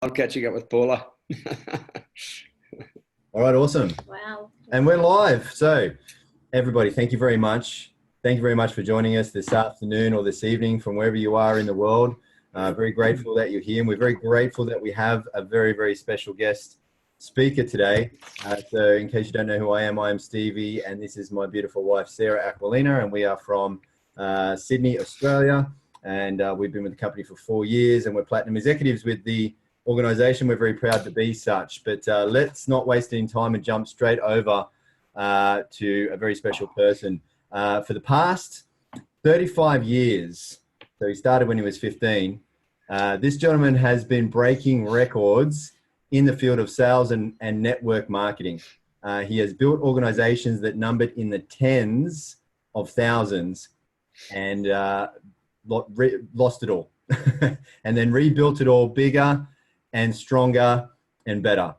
I'm catching up with Paula. All right, awesome. Wow. And we're live. So everybody, thank you very much. Thank you very much for joining us this afternoon or this evening from wherever you are in the world. Very grateful that you're here. And we're very grateful that we have a very, very special guest speaker today. So in case you don't know who I am Stevie, and this is my beautiful wife, Sarah AQUILINA, and we are from Sydney, Australia. And we've been with the company for 4 years, and we're platinum executives with the organization. We're very proud to be such. But let's not waste any time and jump straight over to a very special person. For the past 35 years, so he started when he was 15, this gentleman has been breaking records in the field of sales and network marketing. He has built organizations that numbered in the tens of thousands and lost it all and then rebuilt it all bigger and stronger and better.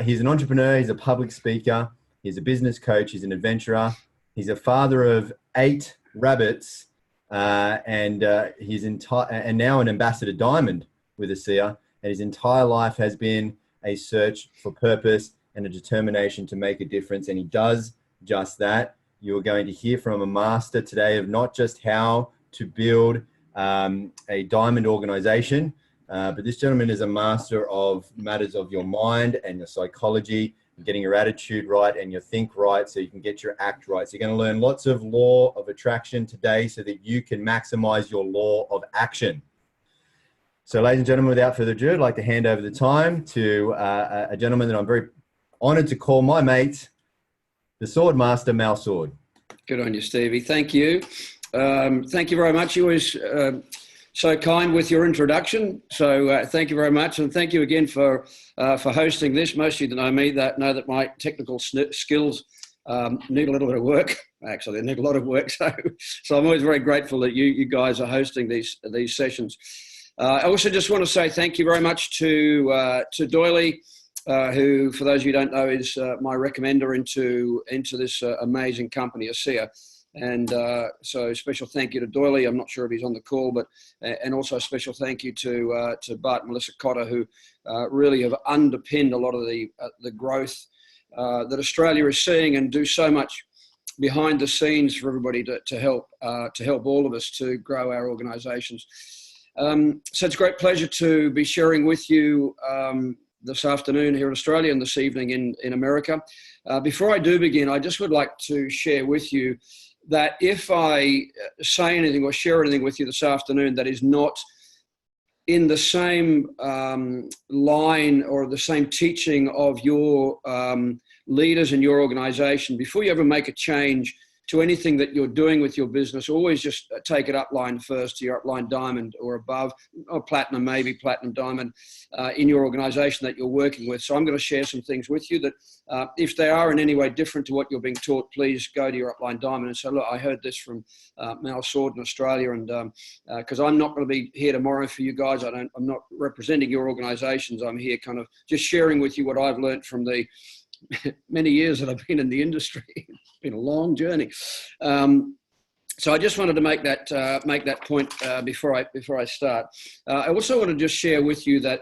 He's an entrepreneur, he's a public speaker, he's a business coach, he's an adventurer, he's a father of 8 rabbits, and he's and now an ambassador diamond with ASEA, and his entire life has been a search for purpose and a determination to make a difference, and he does just that. You're going to hear from a master today of not just how to build a diamond organization, but this gentleman is a master of matters of your mind and your psychology, getting your attitude right and your think right so you can get your act right. So you're going to learn lots of law of attraction today so that you can maximize your law of action. So ladies and gentlemen, without further ado, I'd like to hand over the time to a gentleman that I'm very honored to call my mate, the Sword Master, Mal Sword. Good on you, Stevie. Thank you. Thank you very much. You always so kind with your introduction. So thank you very much, and thank you again for hosting this. Most of you that know me know that my technical skills need a little bit of work. Actually, they need a lot of work. So I'm always very grateful that you guys are hosting these sessions. I also just want to say thank you very much to Doyley, who, for those of you who don't know, is my recommender into this amazing company, ASEA. And so special thank you to Doyley. I'm not sure if he's on the call, but and also a special thank you to Bart and Melissa Kotter, who really have underpinned a lot of the growth that Australia is seeing, and do so much behind the scenes for everybody to help all of us to grow our organisations. So it's a great pleasure to be sharing with you this afternoon here in Australia and this evening in America. Before I do begin, I just would like to share with you that if I say anything or share anything with you this afternoon that is not in the same line or the same teaching of your leaders in your organization, before you ever make a change to anything that you're doing with your business, always just take it upline first to your upline diamond or above, or platinum, maybe platinum diamond in your organization that you're working with. So I'm going to share some things with you that if they are in any way different to what you're being taught, please go to your upline diamond and say, look, I heard this from Mal Sword in Australia, and because I'm not going to be here tomorrow for you guys. I'm not representing your organizations. I'm here kind of just sharing with you what I've learned from the many years that I've been in the industry. It's been a long journey. So I just wanted to make that point before I start. I also want to just share with you that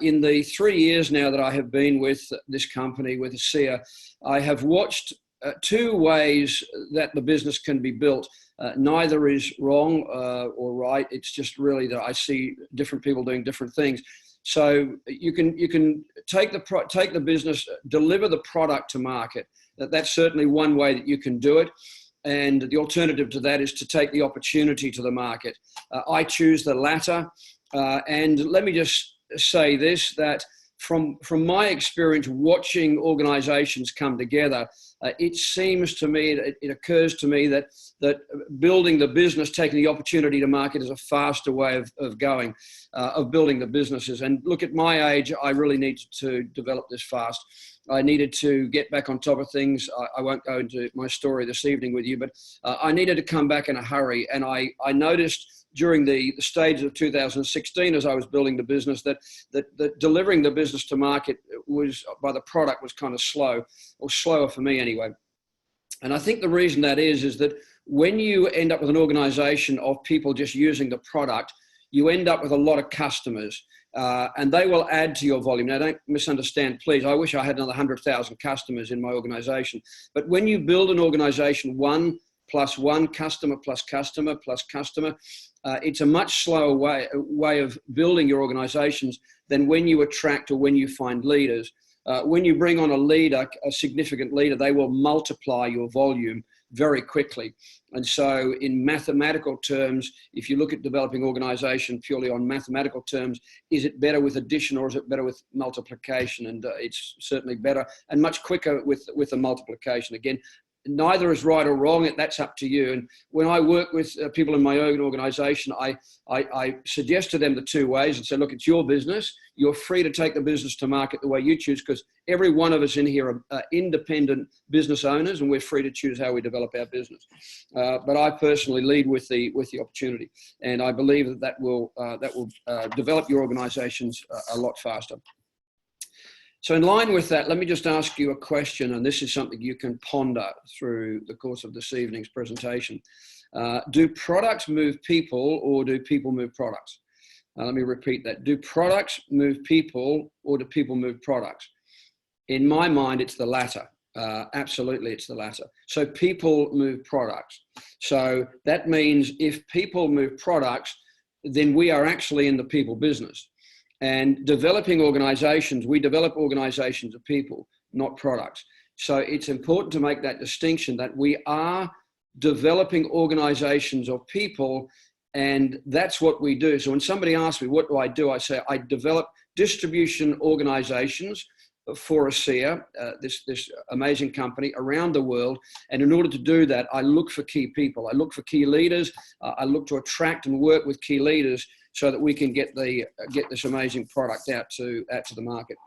in the 3 years now that I have been with this company, with ASEA, I have watched 2 ways that the business can be built. Neither is wrong or right. It's just really that I see different people doing different things. So you can take the business, deliver the product to market. That's certainly one way that you can do it. And the alternative to that is to take the opportunity to the market. I choose the latter. And let me just say this, that from my experience watching organizations come together, it seems to me, it occurs to me that building the business, taking the opportunity to market is a faster way of building the businesses. And look, at my age, I really needed to develop this fast. I needed to get back on top of things. I won't go into my story this evening with you, but I needed to come back in a hurry. And I noticed during the stages of 2016, as I was building the business, that delivering the business to market by the product was kind of slow, or slower for me anyway. And I think the reason that is that when you end up with an organization of people just using the product, you end up with a lot of customers. and they will add to your volume. Now, don't misunderstand, please. I wish I had another 100,000 customers in my organization. But when you build an organization, 1 + 1, customer plus customer plus customer, it's a much slower way of building your organizations than when you attract or when you find leaders. When you bring on a leader, a significant leader, they will multiply your volume very quickly. And so in mathematical terms, if you look at developing organization purely on mathematical terms, is it better with addition or is it better with multiplication? And it's certainly better and much quicker with the multiplication. Again, neither is right or wrong. That's up to you. And when I work with people in my own organization, I suggest to them the two ways and say, look, it's your business. You're free to take the business to market the way you choose, because every one of us in here are independent business owners, and we're free to choose how we develop our business. But I personally lead with the opportunity, and I believe that will develop your organizations a lot faster. So in line with that, let me just ask you a question, and this is something you can ponder through the course of this evening's presentation. Do products move people, or do people move products? Let me repeat that. Do products move people, or do people move products? In my mind, it's the latter. Absolutely, it's the latter. So people move products. So that means if people move products, then we are actually in the people business. And developing organizations, we develop organizations of people, not products. So it's important to make that distinction that we are developing organizations of people, and that's what we do. So when somebody asks me, what do? I say, I develop distribution organizations for ASEA, this amazing company around the world. And in order to do that, I look for key people. I look for key leaders. I look to attract and work with key leaders so that we can get this amazing product out to the market.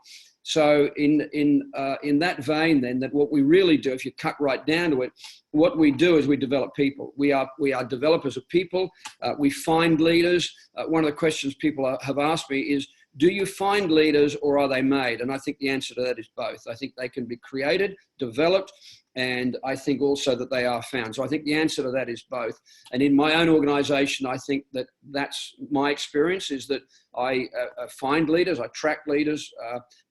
So in that vein, then, that what we really do, if you cut right down to it, what we do is we develop people. We are developers of people. We find leaders. One of the questions people have asked me is, do you find leaders or are they made? And I think the answer to that is both. I think they can be created, developed, and I think also that they are found. So I think the answer to that is both. And in my own organization, I think that that's my experience, is that I find leaders, I track leaders,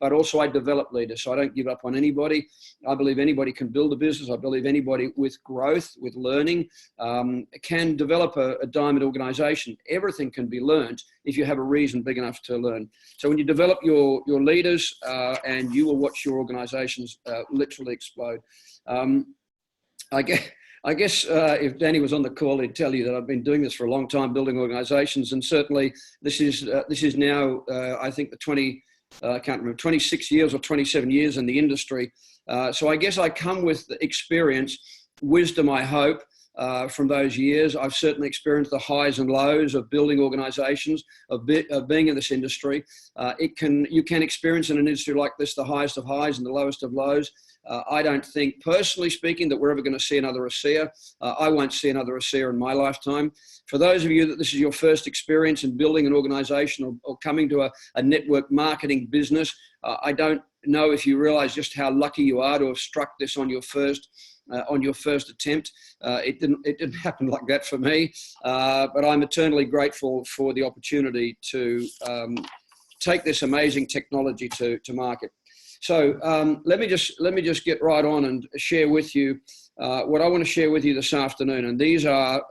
but also I develop leaders. So I don't give up on anybody. I believe anybody can build a business. I believe anybody with growth, with learning, can develop a diamond organization. Everything can be learned if you have a reason big enough to learn. So when you develop your leaders, and you will watch your organizations literally explode. I guess if Danny was on the call, he'd tell you that I've been doing this for a long time, building organizations, and certainly this is now I think I can't remember, 26 years or 27 years in the industry. So I guess I come with experience, wisdom, I hope, from those years. I've certainly experienced the highs and lows of building organizations, of being in this industry. You can experience in an industry like this the highest of highs and the lowest of lows. I don't think, personally speaking, that we're ever going to see another ASEA. I won't see another ASEA in my lifetime. For those of you that this is your first experience in building an organization or coming to a network marketing business, I don't know if you realize just how lucky you are to have struck this on your first attempt. It didn't happen like that for me, but I'm eternally grateful for the opportunity to take this amazing technology to market. So let me just get right on and share with you what I want to share with you this afternoon. And these are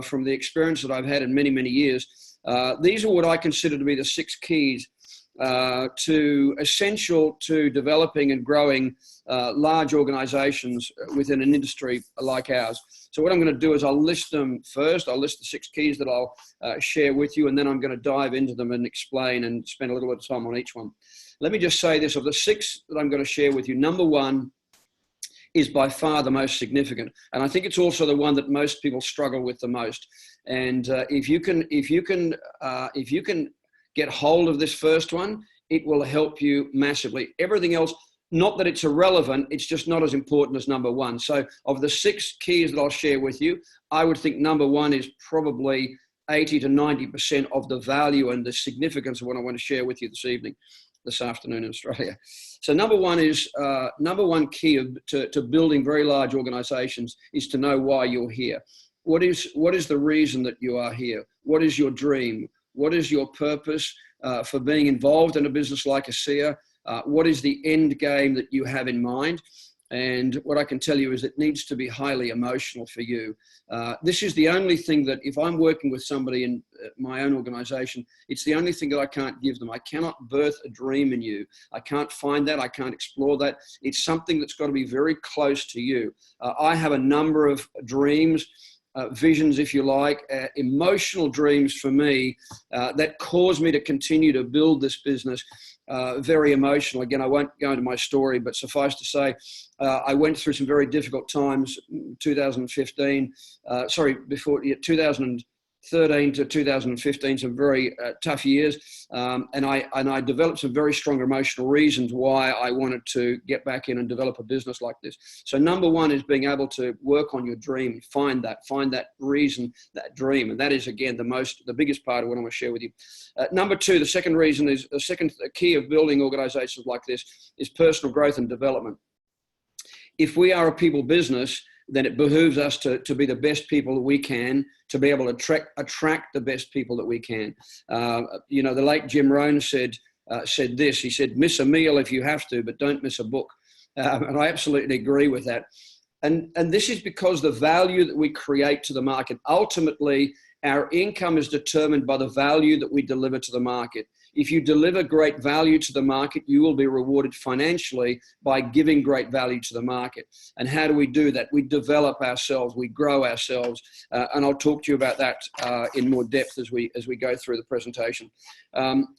from the experience that I've had in many, many years. These are what I consider to be the 6 keys essential to developing and growing large organizations within an industry like ours. So what I'm going to do is I'll list them first. I'll list the 6 keys that I'll share with you, and then I'm going to dive into them and explain and spend a little bit of time on each one. Let me just say this, of the 6 that I'm going to share with you, number 1 is by far the most significant. And I think it's also the one that most people struggle with the most. And if you can get hold of this first one, it will help you massively. Everything else, not that it's irrelevant, it's just not as important as number 1. So of the 6 keys that I'll share with you, I would think number 1 is probably 80 to 90% of the value and the significance of what I want to share with you this afternoon in Australia. So number 1 is, number 1 key to building very large organizations is to know why you're here. What is the reason that you are here? What is your dream? What is your purpose? for being involved in a business like ASEA? What is the end game that you have in mind? And what I can tell you is it needs to be highly emotional for you. This is the only thing that if I'm working with somebody in my own organization, it's the only thing that I can't give them. I cannot birth a dream in you. I can't find that. I can't explore that. It's something that's got to be very close to you. I have a number of dreams, visions, if you like, emotional dreams for me that cause me to continue to build this business. Very emotional. Again, I won't go into my story, but suffice to say, I went through some very difficult times, 2013 to 2015, some very tough years. And I developed some very strong emotional reasons why I wanted to get back in and develop a business like this. So number one is being able to work on your dream, find that reason, that dream. And that is, again, the biggest part of what I want to share with you. Number two, the second reason is, the second key of building organizations like this is personal growth and development. If we are a people business, then it behooves us to be the best people that we can, to be able to attract the best people that we can. The late Jim Rohn said this. He said, miss a meal if you have to, but don't miss a book. And I absolutely agree with that. And this is because the value that we create to the market, ultimately, our income is determined by the value that we deliver to the market. If you deliver great value to the market, you will be rewarded financially by giving great value to the market. And how do we do that? We develop ourselves, we grow ourselves, and I'll talk to you about that in more depth as we go through the presentation.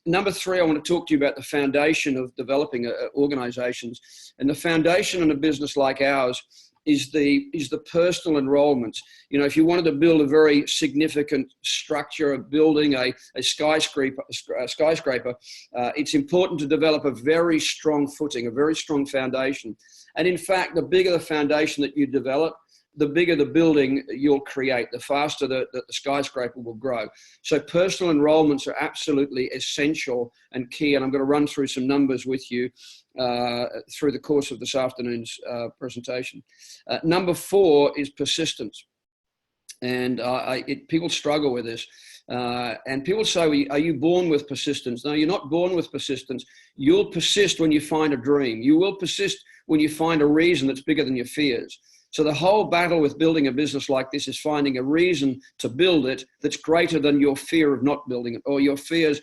Number three, I want to talk to you about the foundation of developing organizations. And the foundation in a business like ours is the personal enrollments. You know, if you wanted to build a very significant structure of building a skyscraper, it's important to develop a very strong footing, a very strong foundation. And in fact, the bigger the foundation that you develop, the bigger the building you'll create, the faster the skyscraper will grow. So personal enrollments are absolutely essential and key. And I'm going to run through some numbers with you through the course of this afternoon's presentation. Number four is persistence. And people struggle with this. And people say, are you born with persistence? No, you're not born with persistence. You'll persist when you find a dream. You will persist when you find a reason that's bigger than your fears. So the whole battle with building a business like this is finding a reason to build it that's greater than your fear of not building it, or your fears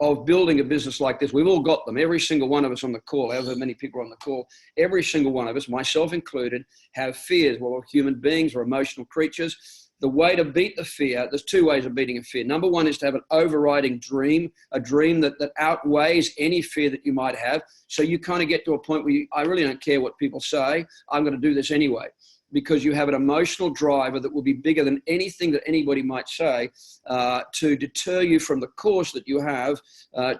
of building a business like this. We've all got them. Every single one of us on the call, however many people are on the call, every single one of us, myself included, have fears. Well, we're human beings, we're emotional creatures. The way to beat the fear, there's two ways of beating a fear. Number one is to have an overriding dream, a dream that outweighs any fear that you might have. So you kind of get to a point where I really don't care what people say. I'm going to do this anyway, because you have an emotional driver that will be bigger than anything that anybody might say to deter you from the course that you have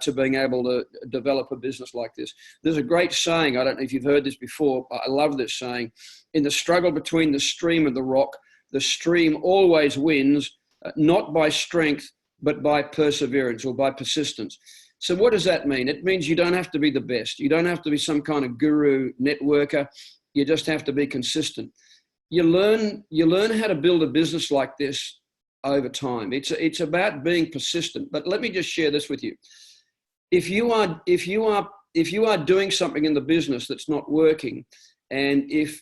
to being able to develop a business like this. There's a great saying, I don't know if you've heard this before, but I love this saying: in the struggle between the stream and the rock, the stream always wins, not by strength, but by perseverance or by persistence. So what does that mean? It means you don't have to be the best. You don't have to be some kind of guru networker. You just have to be consistent. You learn how to build a business like this over time. It's about being persistent. But let me just share this with you. If you are doing something in the business that's not working, and if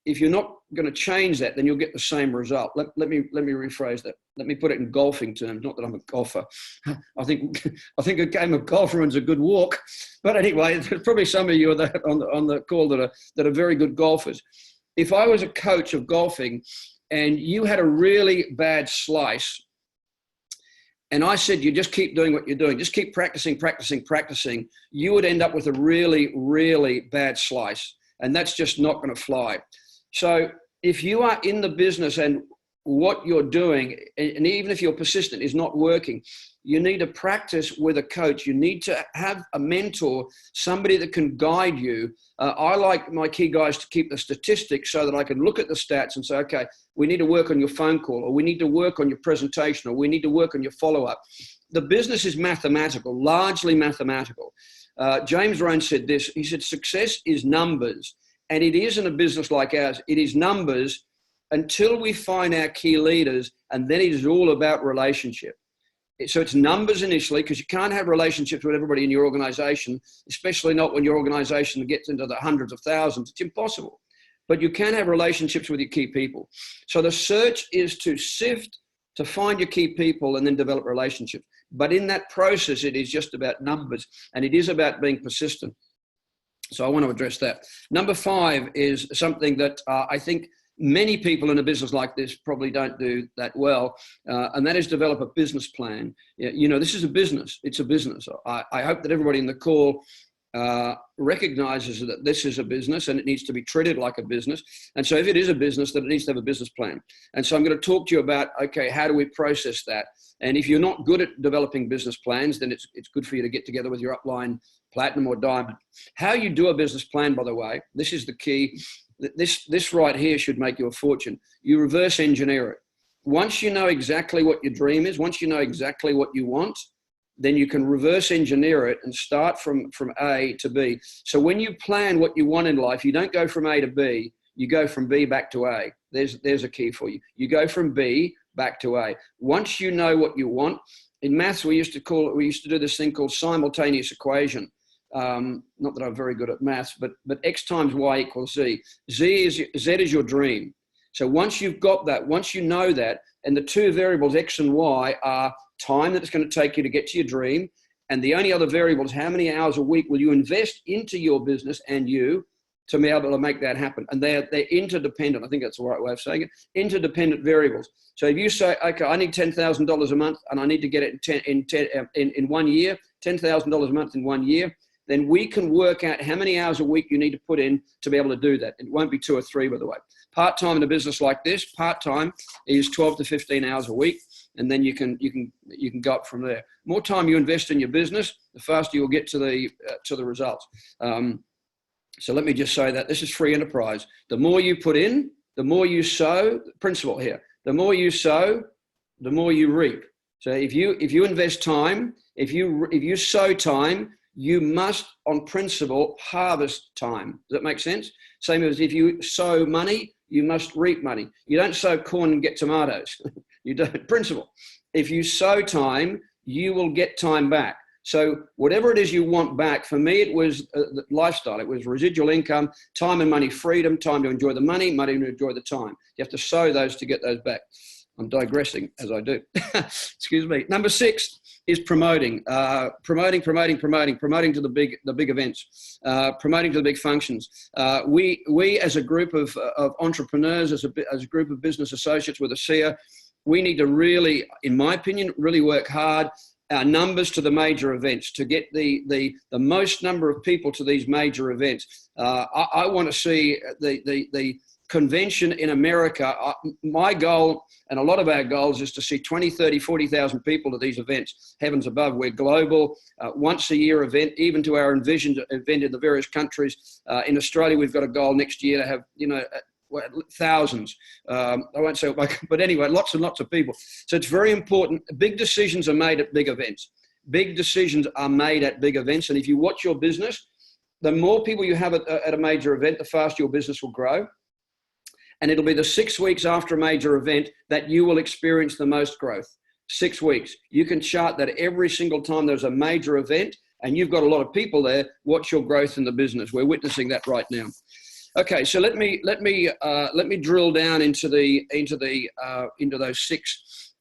you're not going to change that, then you'll get the same result. Let me rephrase that. Let me put it in golfing terms. Not that I'm a golfer. I think a game of golf ruins a good walk. But anyway, there's probably some of you on the call that are very good golfers. If I was a coach of golfing and you had a really bad slice, and I said, you just keep doing what you're doing, just keep practicing, you would end up with a really, really bad slice. And that's just not going to fly. So if you are in the business and what you're doing, and even if you're persistent, is not working, you need to practice with a coach. You need to have a mentor, somebody that can guide you. I like my key guys to keep the statistics so that I can look at the stats and say, okay, we need to work on your phone call, or we need to work on your presentation, or we need to work on your follow-up. The business is mathematical, largely mathematical. James Rohn said this. He said, success is numbers. And it is in a business like ours. It is numbers until we find our key leaders, and then it is all about relationship. So it's numbers initially, because you can't have relationships with everybody in your organization, especially not when your organization gets into the hundreds of thousands. It's impossible. But you can have relationships with your key people. So the search is to sift, to find your key people and then develop relationships. But in that process, it is just about numbers, and it is about being persistent. So I want to address that. Number 5 is something that I think many people in a business like this probably don't do that well, and that is develop a business plan. You know, this is a business. It's a business. I hope that everybody in the call recognizes that this is a business and it needs to be treated like a business. And so if it is a business, then it needs to have a business plan. And so I'm going to talk to you about, okay, how do we process that? And if you're not good at developing business plans, then it's good for you to get together with your upline platinum or diamond. How you do a business plan, by the way, this is the key. This right here should make you a fortune. You reverse engineer it. Once you know exactly what your dream is, once you know exactly what you want, then you can reverse engineer it and start from A to B. So when you plan what you want in life, you don't go from A to B, you go from B back to A. There's a key for you. You go from B back to A. Once you know what you want, in maths we used to do this thing called simultaneous equation. Not that I'm very good at maths, but X times Y equals Z. Z is your dream. So once you've got that, once you know that, and the two variables X and Y are time that it's going to take you to get to your dream, and the only other variable is how many hours a week will you invest into your business and you to be able to make that happen. And they're interdependent. I think that's the right way of saying it. Interdependent variables. So if you say, okay, I need $10,000 a month and I need to get it in 1 year, $10,000 a month in 1 year, then we can work out how many hours a week you need to put in to be able to do that. It won't be 2 or 3, by the way. Part-time in a business like this, part-time is 12 to 15 hours a week, and then you can go up from there. More time you invest in your business, the faster you'll get to the results. So let me just say that this is free enterprise. The more you put in, the more you sow. Principle here: the more you sow, the more you reap. So if you invest time, if you sow time, you must, on principle, harvest time. Does that make sense? Same as if you sow money, you must reap money. You don't sow corn and get tomatoes. You don't. Principle. If you sow time, you will get time back. So whatever it is you want back, for me, it was lifestyle. It was residual income, time and money, freedom, time to enjoy the money to enjoy the time. You have to sow those to get those back. I'm digressing as I do. Excuse me. Number 6 is promoting to the big events, promoting to the big functions. We as a group of entrepreneurs, as a group of business associates with ASEA, we need to really, in my opinion, really work hard our numbers to the major events to get the most number of people to these major events. I want to see the convention in America. My goal, and a lot of our goals, is to see 20, 30, 40,000 people to these events. Heavens above, we're global, once a year event, even to our envisioned event in the various countries. In Australia, we've got a goal next year to have, thousands. I won't say, but anyway, lots and lots of people. So it's very important. Big decisions are made at big events. Big decisions are made at big events. And if you watch your business, the more people you have at a major event, the faster your business will grow. And it'll be the 6 weeks after a major event that you will experience the most growth. 6 weeks. You can chart that every single time there's a major event and you've got a lot of people there. Watch your growth in the business. We're witnessing that right now. Okay, so let me drill down into those 6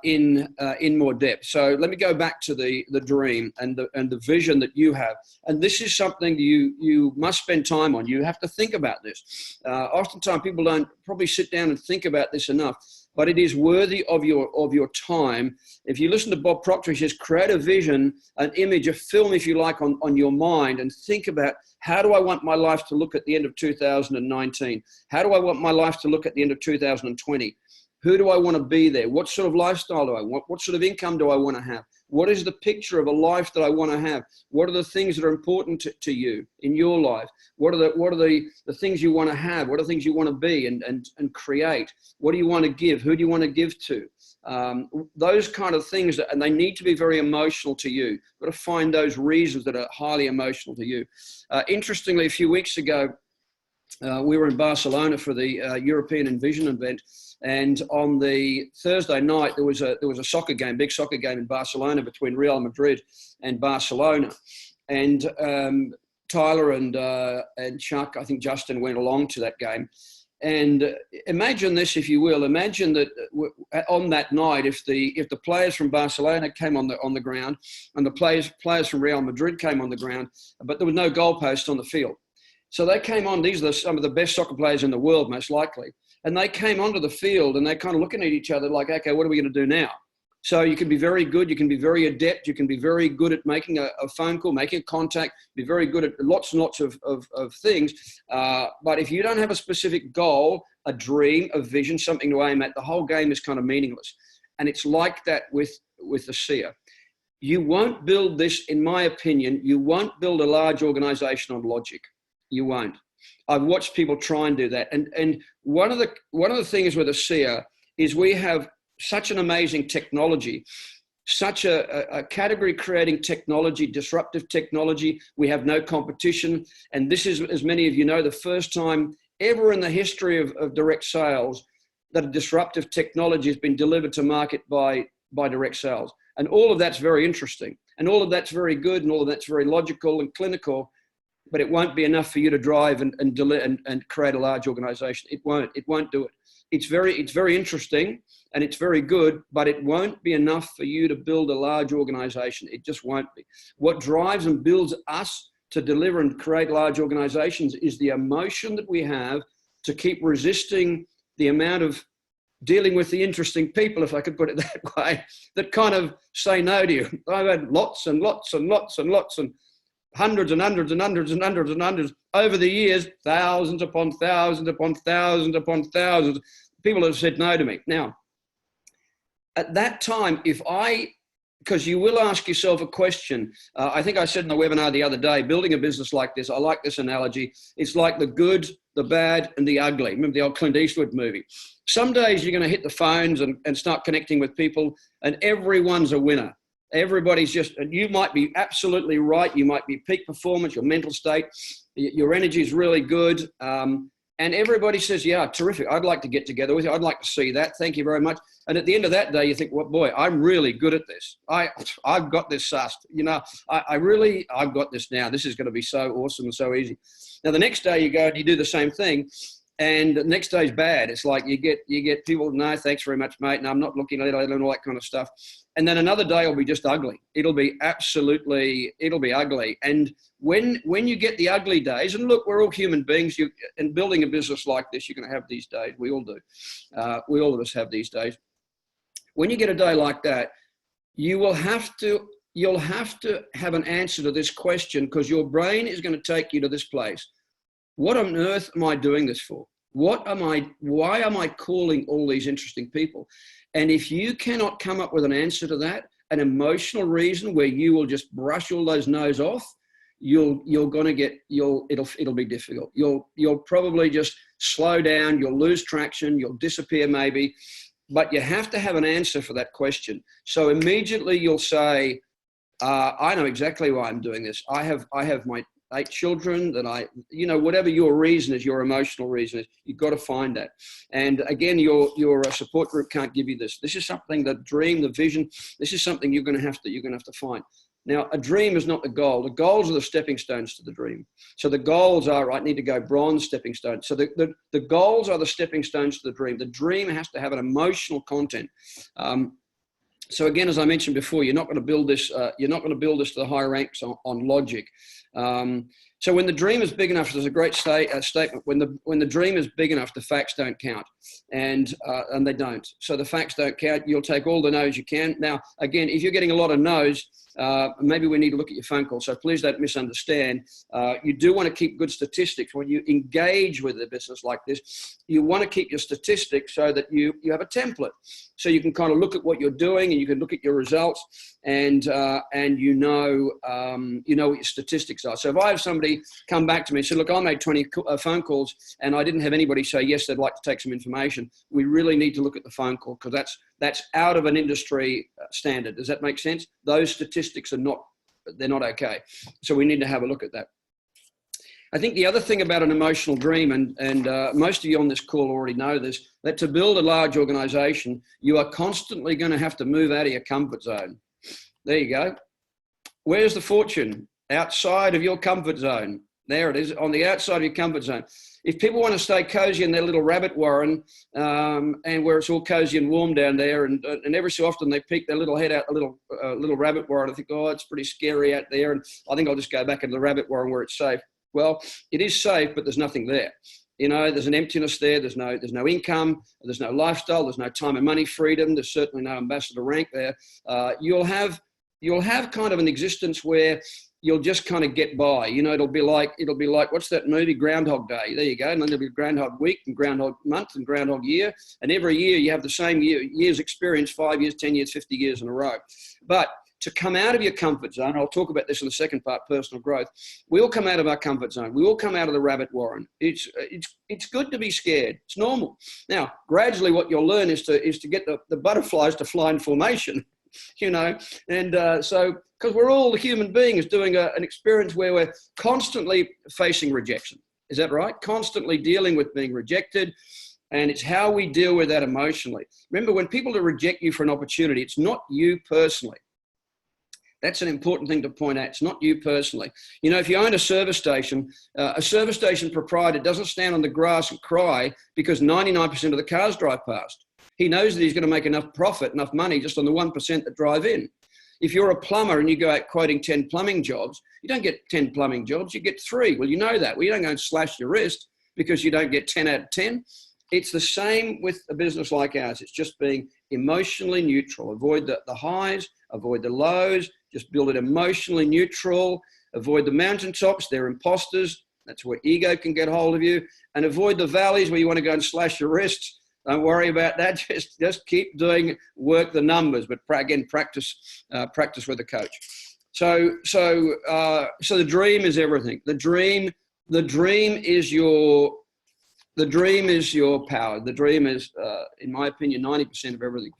in more depth. So let me go back to the dream and the vision that you have. And this is something you must spend time on. You have to think about this. Oftentimes people don't probably sit down and think about this enough, but it is worthy of your time. If you listen to Bob Proctor, he says, create a vision, an image, a film, if you like, on your mind, and think about, how do I want my life to look at the end of 2019? How do I want my life to look at the end of 2020? Who do I want to be there? What sort of lifestyle do I want? What sort of income do I want to have? What is the picture of a life that I want to have? What are the things that are important to you in your life? What are the things you want to have? What are the things you want to be and create? What do you want to give? Who do you want to give to? Those kind of things, and they need to be very emotional to you. You've got to find those reasons that are highly emotional to you. Interestingly, a few weeks ago, we were in Barcelona for the European Envision event, and on the Thursday night there was a soccer game, big soccer game in Barcelona between Real Madrid and Barcelona, and Tyler and Chuck, I think Justin, went along to that game. And imagine this, if you will. Imagine that on that night, if the players from Barcelona came on the ground, and the players from Real Madrid came on the ground, but there was no goalpost on the field. So they came on. These are some of the best soccer players in the world, most likely. And they came onto the field, and they're kind of looking at each other like, okay, what are we going to do now? So you can be very good, you can be very adept, you can be very good at making a phone call, making a contact, be very good at lots and lots of things. But if you don't have a specific goal, a dream, a vision, something to aim at, the whole game is kind of meaningless. And it's like that with ASEA. You won't build this, in my opinion, you won't build a large organization on logic. You won't. I've watched people try and do that. And one of the things with ASEA is we have such an amazing technology, such a category creating technology, disruptive technology. We have no competition. And this is, as many of you know, the first time ever in the history of direct sales that a disruptive technology has been delivered to market by direct sales. And all of that's very interesting. And all of that's very good. And all of that's very logical and clinical. But it won't be enough for you to drive and create a large organization. It won't do it. It's very interesting and it's very good, but it won't be enough for you to build a large organization. It just won't be. What drives and builds us to deliver and create large organizations is the emotion that we have to keep resisting the amount of dealing with the interesting people, if I could put it that way, that kind of say no to you. I've had lots and lots and lots and lots and hundreds and hundreds and hundreds and hundreds and hundreds over the years, thousands upon thousands upon thousands upon thousands. People have said no to me. Now, at that time, because you will ask yourself a question. I think I said in the webinar the other day, building a business like this, I like this analogy. It's like the good, the bad, and the ugly. Remember the old Clint Eastwood movie? Some days you're going to hit the phones and start connecting with people, and everyone's a winner. Everybody's and you might be absolutely right. You might be peak performance, your mental state, your energy is really good. And everybody says, yeah, terrific. I'd like to get together with you. I'd like to see that. Thank you very much. And at the end of that day, you think, well, boy, I'm really good at this. I've got this sussed. You know, I've got this now. This is going to be so awesome and so easy. Now, the next day you go and you do the same thing. And the next day's bad. It's like you get people, no, thanks very much, mate. No, I'm not looking at it, and all that kind of stuff. And then another day will be just ugly. It'll be ugly. And when you get the ugly days, and look, we're all human beings. In building a business like this, you're going to have these days. We all do. All of us have these days. When you get a day like that, you'll have to have an answer to this question, because your brain is going to take you to this place. What on earth am I doing this for? Why am I calling all these interesting people? And if you cannot come up with an answer to that, an emotional reason where you will just brush all those no's off, it'll be difficult. You'll probably just slow down, you'll lose traction, you'll disappear maybe, but you have to have an answer for that question. So immediately you'll say, I know exactly why I'm doing this. I have my 8 children that whatever your reason is, your emotional reason is, you've got to find that. And again, your support group can't give you this. This is something, the dream, the vision, this is something you're going to have to find. Now, a dream is not the goal. The goals are the stepping stones to the dream. So the goals are, I need to go bronze, stepping stone. So the goals are the stepping stones to the dream. The dream has to have an emotional content. So again, as I mentioned before, you're not going to build this. You're not going to build this to the high ranks on logic. So when the dream is big enough, there's a great statement. When the dream is big enough, the facts don't count, and they don't. So the facts don't count. You'll take all the no's you can. Now, again, if you're getting a lot of no's, maybe we need to look at your phone call. So please don't misunderstand. You do want to keep good statistics when you engage with a business like this. You want to keep your statistics so that you have a template, so you can kind of look at what you're doing and you can look at your results, and you know what your statistics are. So if I have somebody come back to me and say, look, I made 20 phone calls and I didn't have anybody say yes, they'd like to take some information, we really need to look at the phone call, because that's out of an industry standard. Does that make sense? Those statistics they're not okay. So we need to have a look at that. I think the other thing about an emotional dream, and most of you on this call already know this, that to build a large organization, you are constantly going to have to move out of your comfort zone. There you go. Where's the fortune? Outside of your comfort zone. There it is, on the outside of your comfort zone. If people want to stay cozy in their little rabbit warren, and where it's all cozy and warm down there, and every so often they peek their little head out the little rabbit warren, I think, oh, it's pretty scary out there, and I think I'll just go back into the rabbit warren where it's safe. Well, it is safe, but there's nothing there. You know, there's an emptiness there. There's no income. There's no lifestyle. There's no time and money freedom. There's certainly no ambassador rank there. You'll have kind of an existence where you'll just kind of get by. You know, it'll be like, what's that movie, Groundhog Day? There you go. And then there'll be Groundhog Week and Groundhog Month and Groundhog Year. And every year you have the same year's experience, 5 years, 10 years, 50 years in a row. But to come out of your comfort zone, I'll talk about this in the second part, personal growth. We all come out of our comfort zone. We all come out of the rabbit warren. It's good to be scared. It's normal. Now, gradually what you'll learn is to get the butterflies to fly in formation, you know. And so, because we're all human beings doing an experience where we're constantly facing rejection. Is that right? Constantly dealing with being rejected. And it's how we deal with that emotionally. Remember, when people reject you for an opportunity, it's not you personally. That's an important thing to point out. It's not you personally. You know, if you own a service station proprietor doesn't stand on the grass and cry because 99% of the cars drive past. He knows that he's going to make enough profit, enough money just on the 1% that drive in. If you're a plumber and you go out quoting 10 plumbing jobs, you don't get 10 plumbing jobs, you get 3. Well, you know that. Well, you don't go and slash your wrist because you don't get 10 out of 10. It's the same with a business like ours. It's just being emotionally neutral. Avoid the highs, avoid the lows, just build it emotionally neutral. Avoid the mountaintops, they're imposters. That's where ego can get hold of you. And avoid the valleys where you want to go and slash your wrists. Don't worry about that. Just keep doing, work the numbers, but again, practice with a coach. So the dream is everything. The dream is your power. The dream is, in my opinion, 90% of everything.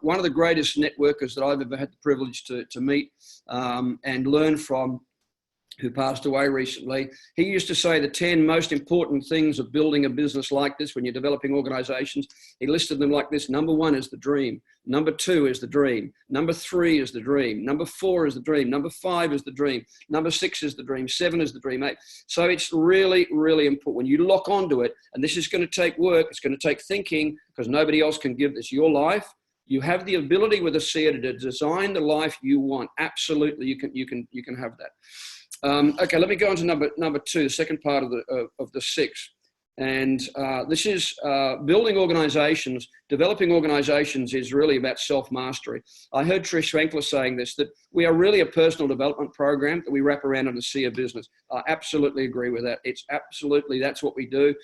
One of the greatest networkers that I've ever had the privilege to meet and learn from, who passed away recently, he used to say the 10 most important things of building a business like this when you're developing organizations. He listed them like this. Number 1 is the dream. Number 2 is the dream. Number 3 is the dream. Number 4 is the dream. Number 5 is the dream. Number 6 is the dream. 7 is the dream. 8. So it's really, really important. When you lock onto it, and this is going to take work, it's going to take thinking, because nobody else can give this. Your life, you have the ability with ASEA to design the life you want. Absolutely, you can have that. Okay, let me go on to number 2, the second part of the 6. And this is building organizations. Developing organizations is really about self-mastery. I heard Trish Schwenkler saying this, that we are really a personal development program that we wrap around an ASEA business. I absolutely agree with that. It's absolutely, that's what we do.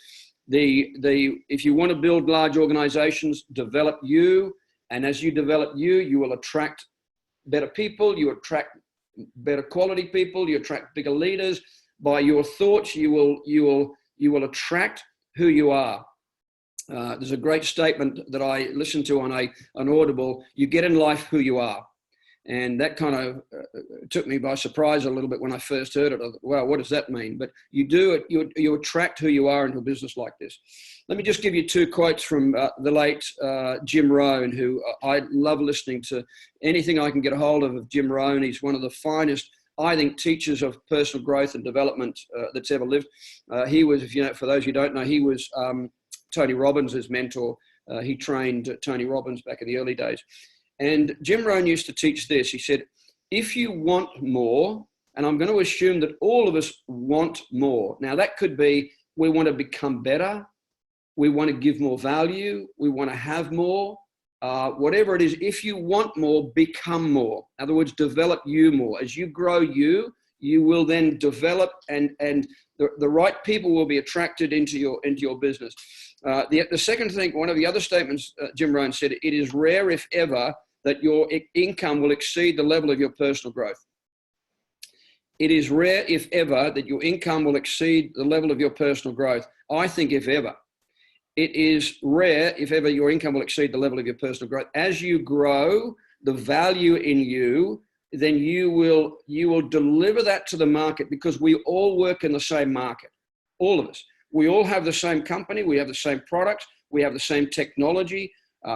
If you want to build large organizations, develop you. And as you develop you will attract better people, you attract better quality people, you attract bigger leaders. By your thoughts, you will attract who you are. There's a great statement that I listened to on an Audible. You get in life who you are. And that kind of took me by surprise a little bit when I first heard it. I thought, wow, what does that mean? But you do it, you attract who you are into a business like this. Let me just give you 2 quotes from the late Jim Rohn, who I love listening to. Anything I can get a hold of Jim Rohn. He's one of the finest, I think, teachers of personal growth and development that's ever lived. He was, for those who don't know, he was Tony Robbins' mentor. He trained Tony Robbins back in the early days. And Jim Rohn used to teach this. He said, if you want more, and I'm going to assume that all of us want more. Now, that could be we want to become better. We want to give more value. We want to have more. Whatever it is, if you want more, become more. In other words, develop you more. As you grow you will then develop, and the right people will be attracted into your business. The second thing, one of the other statements Jim Rohn said, it is rare, if ever, that your income will exceed the level of your personal growth. It is rare, if ever, that your income will exceed the level of your personal growth. I think if ever. It is rare, if ever, your income will exceed the level of your personal growth. As you grow, the value in you then you will deliver that to the market, because we all work in the same market, all of us. We all have the same company, we have the same products, we have the same technology,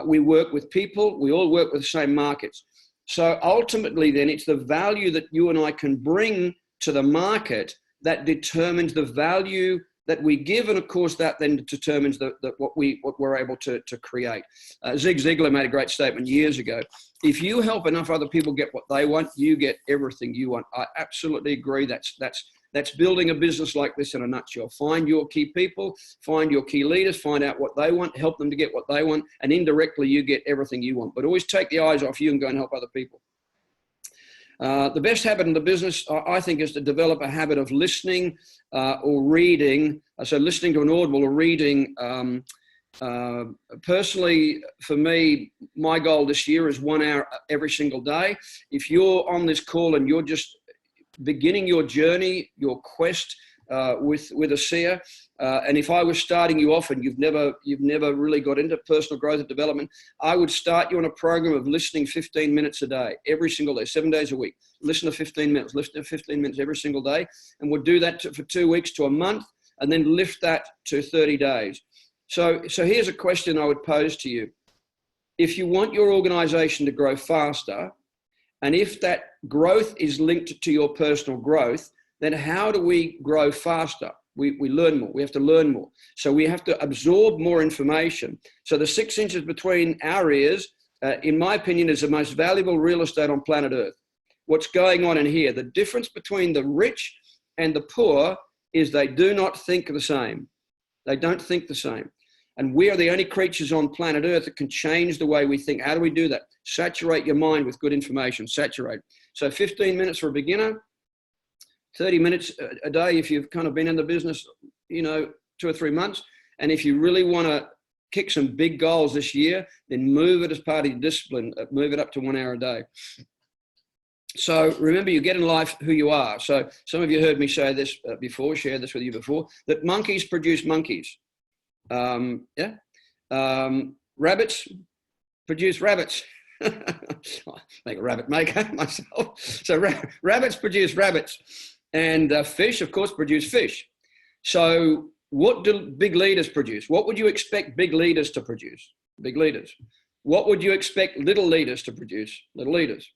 we work with people, we all work with the same markets. So ultimately then it's the value that you and I can bring to the market that determines the value that we give, and of course that then determines what we're able to create. Zig Ziglar made a great statement years ago. If you help enough other people get what they want, you get everything you want. I absolutely agree. That's building a business like this in a nutshell. Find your key people, find your key leaders, find out what they want, help them to get what they want, and indirectly you get everything you want. But always take the eyes off you and go and help other people. The best habit in the business, I think, is to develop a habit of listening or reading. So listening to an audible or reading. Personally, for me, my goal this year is 1 hour every single day. If you're on this call and you're just beginning your journey, your quest with ASEA, and if I was starting you off and you've never really got into personal growth and development, I would start you on a program of listening 15 minutes a day, every single day, 7 days a week. Listen to 15 minutes, listen to 15 minutes every single day. And we'll do that for 2 weeks to a month, and then lift that to 30 days. So here's a question I would pose to you. If you want your organization to grow faster, and if that growth is linked to your personal growth, then how do we grow faster? We learn more. We have to learn more. So we have to absorb more information. So the 6 inches between our ears, in my opinion, is the most valuable real estate on planet Earth. What's going on in here? The difference between the rich and the poor is they do not think the same. They don't think the same. And we are the only creatures on planet Earth that can change the way we think. How do we do that? Saturate your mind with good information. Saturate. So 15 minutes for a beginner, 30 minutes a day if you've kind of been in the business, 2 or 3 months. And if you really want to kick some big goals this year, then move it as part of your discipline. Move it up to 1 hour a day. So remember, you get in life who you are. So some of you heard me say this before, share this with you before, that monkeys produce monkeys. Rabbits produce rabbits. Make a rabbit maker myself. So rabbits produce rabbits, and fish, of course, produce fish. So what do big leaders produce? What would you expect big leaders to produce? Big leaders. What would you expect little leaders to produce? Little leaders.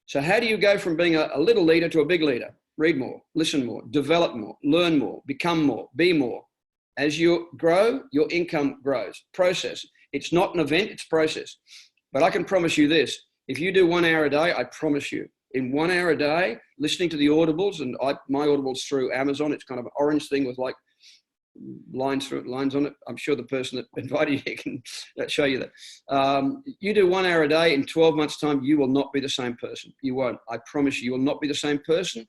So how do you go from being a little leader to a big leader? Read more, listen more, develop more, learn more, become more, be more. As you grow, your income grows. Process. It's not an event, it's process. But I can promise you this, if you do 1 hour a day, I promise you, in 1 hour a day, listening to the audibles, and my audibles through Amazon, it's kind of an orange thing with like lines on it. I'm sure the person that invited you can show you that. You do 1 hour a day, in 12 months' time, you will not be the same person. You won't. I promise you will not be the same person.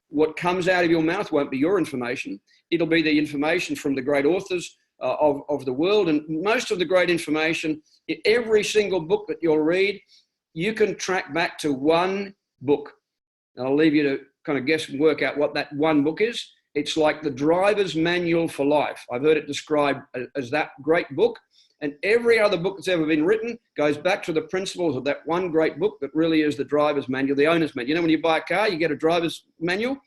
What comes out of your mouth won't be your information. It'll be the information from the great authors of the world. And most of the great information, every single book that you'll read, you can track back to one book. And I'll leave you to kind of guess and work out what that one book is. It's like the driver's manual for life. I've heard it described as that great book. And every other book that's ever been written goes back to the principles of that one great book that really is the driver's manual, the owner's manual. When you buy a car, you get a driver's manual.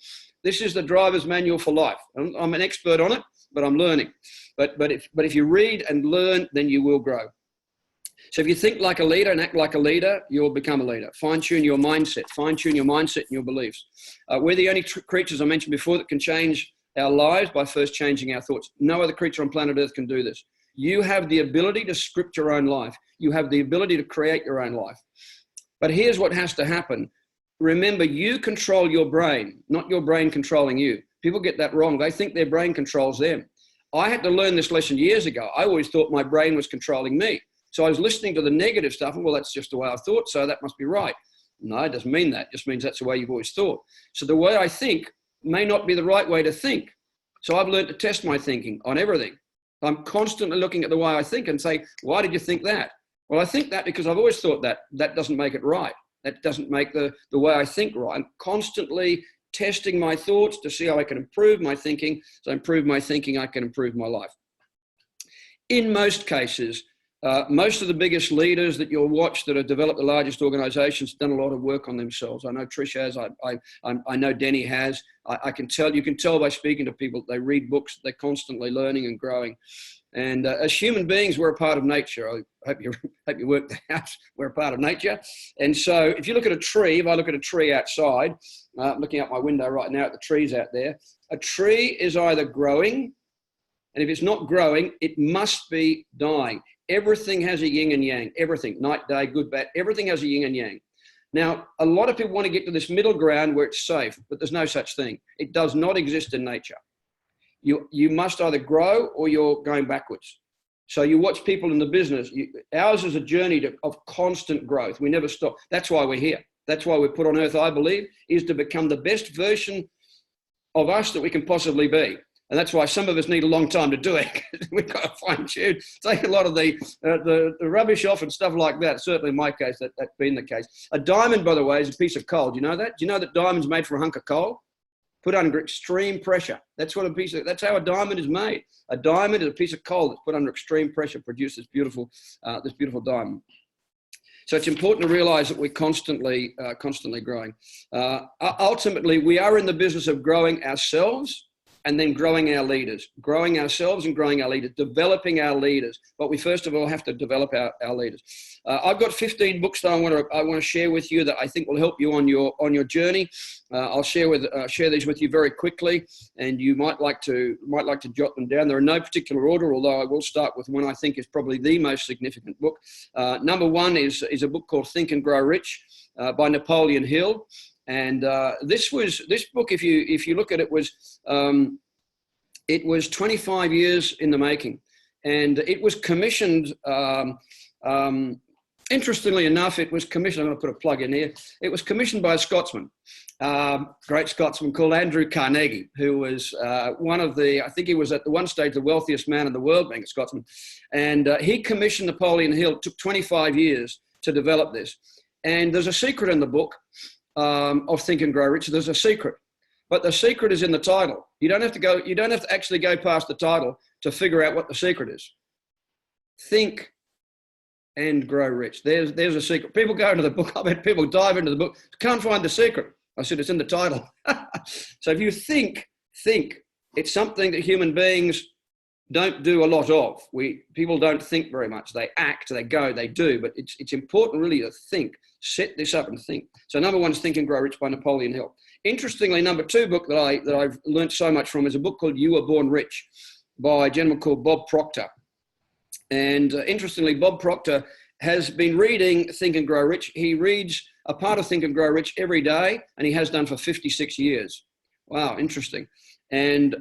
This is the driver's manual for life. I'm an expert on it, but I'm learning. But if you read and learn, then you will grow. So if you think like a leader and act like a leader, you'll become a leader. Fine-tune your mindset. Fine-tune your mindset and your beliefs. We're the only creatures I mentioned before that can change our lives by first changing our thoughts. No other creature on planet Earth can do this. You have the ability to script your own life. You have the ability to create your own life. But here's what has to happen. Remember, you control your brain, not your brain controlling you. People get that wrong. They think their brain controls them. I had to learn this lesson years ago. I always thought my brain was controlling me. So I was listening to the negative stuff, and well, that's just the way I thought, so that must be right. No, it doesn't mean that. It just means that's the way you've always thought. So the way I think may not be the right way to think. So I've learned to test my thinking on everything. I'm constantly looking at the way I think and say, why did you think that? Well, I think that because I've always thought that. That doesn't make it right. That doesn't make the way I think right. I'm constantly testing my thoughts to see how I can improve my thinking. So I improve my thinking, I can improve my life. In most cases, Most of the biggest leaders that you'll watch that have developed the largest organizations have done a lot of work on themselves. I know Trish has, I know Denny has. I can tell, you can tell by speaking to people, they read books, they're constantly learning and growing. And as human beings, we're a part of nature. I hope you work that out. We're a part of nature. And so if you look at a tree, if I look at a tree outside, I'm looking out my window right now at the trees out there, a tree is either growing, and if it's not growing, it must be dying. Everything has a yin and yang, everything, night, day, good, bad, everything has a yin and yang. Now, a lot of people want to get to this middle ground where it's safe, but there's no such thing. It does not exist in nature. You must either grow or you're going backwards. So you watch people in the business. Ours is a journey of constant growth. We never stop. That's why we're here. That's why we're put on earth, I believe, is to become the best version of us that we can possibly be. And that's why some of us need a long time to do it. We've got to fine tune, take a lot of the rubbish off and stuff like that. Certainly in my case, that's been the case. A diamond, by the way, is a piece of coal. Do you know that? Do you know that diamond's made from a hunk of coal? Put under extreme pressure. That's that's how a diamond is made. A diamond is a piece of coal that's put under extreme pressure, produces beautiful diamond. So it's important to realize that we're constantly growing. Ultimately, we are in the business of growing ourselves and then growing our leaders, growing ourselves and growing our leaders, developing our leaders. But we first of all have to develop our leaders. I've got 15 books that I want to share with you that I think will help you on your journey. I'll share these with you very quickly, and you might like to jot them down. They're in no particular order, although I will start with one I think is probably the most significant book. Number one is a book called Think and Grow Rich by Napoleon Hill. And this book, if you look at it, it was 25 years in the making, and it was commissioned. Interestingly enough, it was commissioned. I'm going to put a plug in here. It was commissioned by a Scotsman, great Scotsman called Andrew Carnegie, who was I think he was at the one stage the wealthiest man in the world, being a Scotsman, and he commissioned Napoleon Hill. It took 25 years to develop this, and there's a secret in the book. Of Think and Grow Rich. There's a secret, but the secret is in the title. You don't have to actually go past the title to figure out what the secret is. Think and Grow Rich. There's a secret. People go into the book. I bet people dive into the book, can't find the secret. I said, it's in the title. So if you think, it's something that human beings don't do a lot of. People don't think very much. They act, they go, they do, but it's important really to think. Set this up and think. So number one is Think and Grow Rich by Napoleon Hill. Interestingly, number two book that I've learned so much from is a book called You Were Born Rich by a gentleman called Bob Proctor. And interestingly, Bob Proctor has been reading Think and Grow Rich. He reads a part of Think and Grow Rich every day, and he has done for 56 years. Wow, interesting. And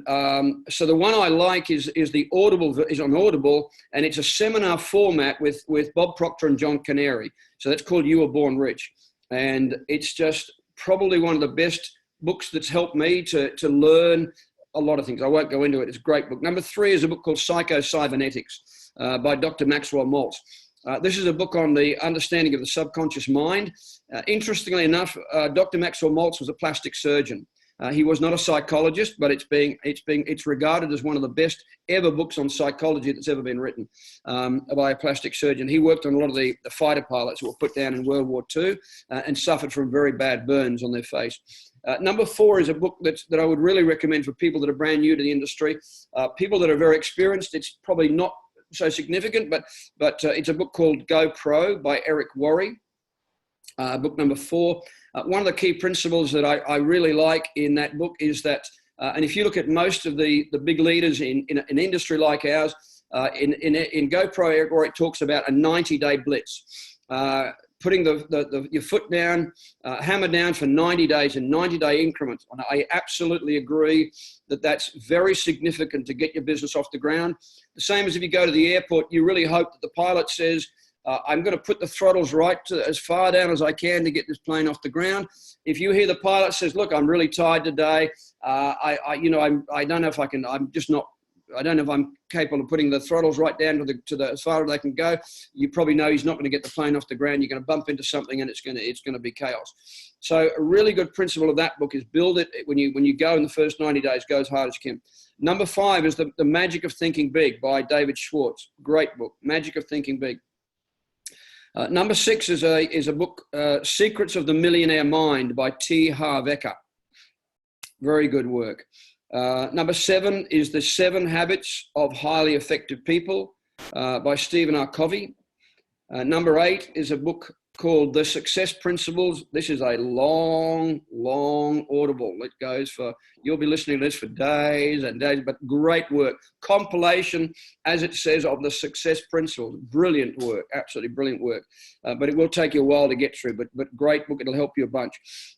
so the one I like is on Audible, and it's a seminar format with Bob Proctor and John Canary. So that's called You Were Born Rich. And it's just probably one of the best books that's helped me to learn a lot of things. I won't go into it. It's a great book. Number three is a book called Phsyco Cybernetics by Dr. Maxwell Maltz. This is a book on the understanding of the subconscious mind. Interestingly enough, Dr. Maxwell Maltz was a plastic surgeon. He was not a psychologist, but it's regarded as one of the best ever books on psychology that's ever been written by a plastic surgeon. He worked on a lot of the fighter pilots who were put down in World War II and suffered from very bad burns on their face. Number four is a book that I would really recommend for people that are brand new to the industry, people that are very experienced. It's probably not so significant, but it's a book called Go Pro by Eric Worre. Book number four. One of the key principles that I really like in that book is that, and if you look at most of the big leaders in an industry like ours, in GoPro, Eric Worre talks about a 90-day blitz, putting your foot down, hammer down for 90 days in 90-day increments. And I absolutely agree that that's very significant to get your business off the ground. The same as if you go to the airport, you really hope that the pilot says, I'm going to put the throttles as far down as I can to get this plane off the ground. If you hear the pilot says, look, I'm really tired today. I don't know if I can, I'm just not I don't know if I'm capable of putting the throttles right down to the as far as they can go. You probably know he's not going to get the plane off the ground. You're going to bump into something, and it's going to be chaos. So a really good principle of that book is build it when you go in the first 90 days. Go as hard as you can. Number 5 is the Magic of Thinking Big by David Schwartz. Great book, Magic of Thinking Big. Number 6 is a book, Secrets of the Millionaire Mind by T. Harv Eker. Very good work. Number 7 is The 7 Habits of Highly Effective People by Stephen R. Covey. Number 8 is a book called The Success Principles. This is a long audible. It goes for, you'll be listening to this for days and days, but great work. Compilation, as it says, of the Success Principles. Brilliant work, absolutely brilliant work. But it will take you a while to get through, but great book. It'll help you a bunch.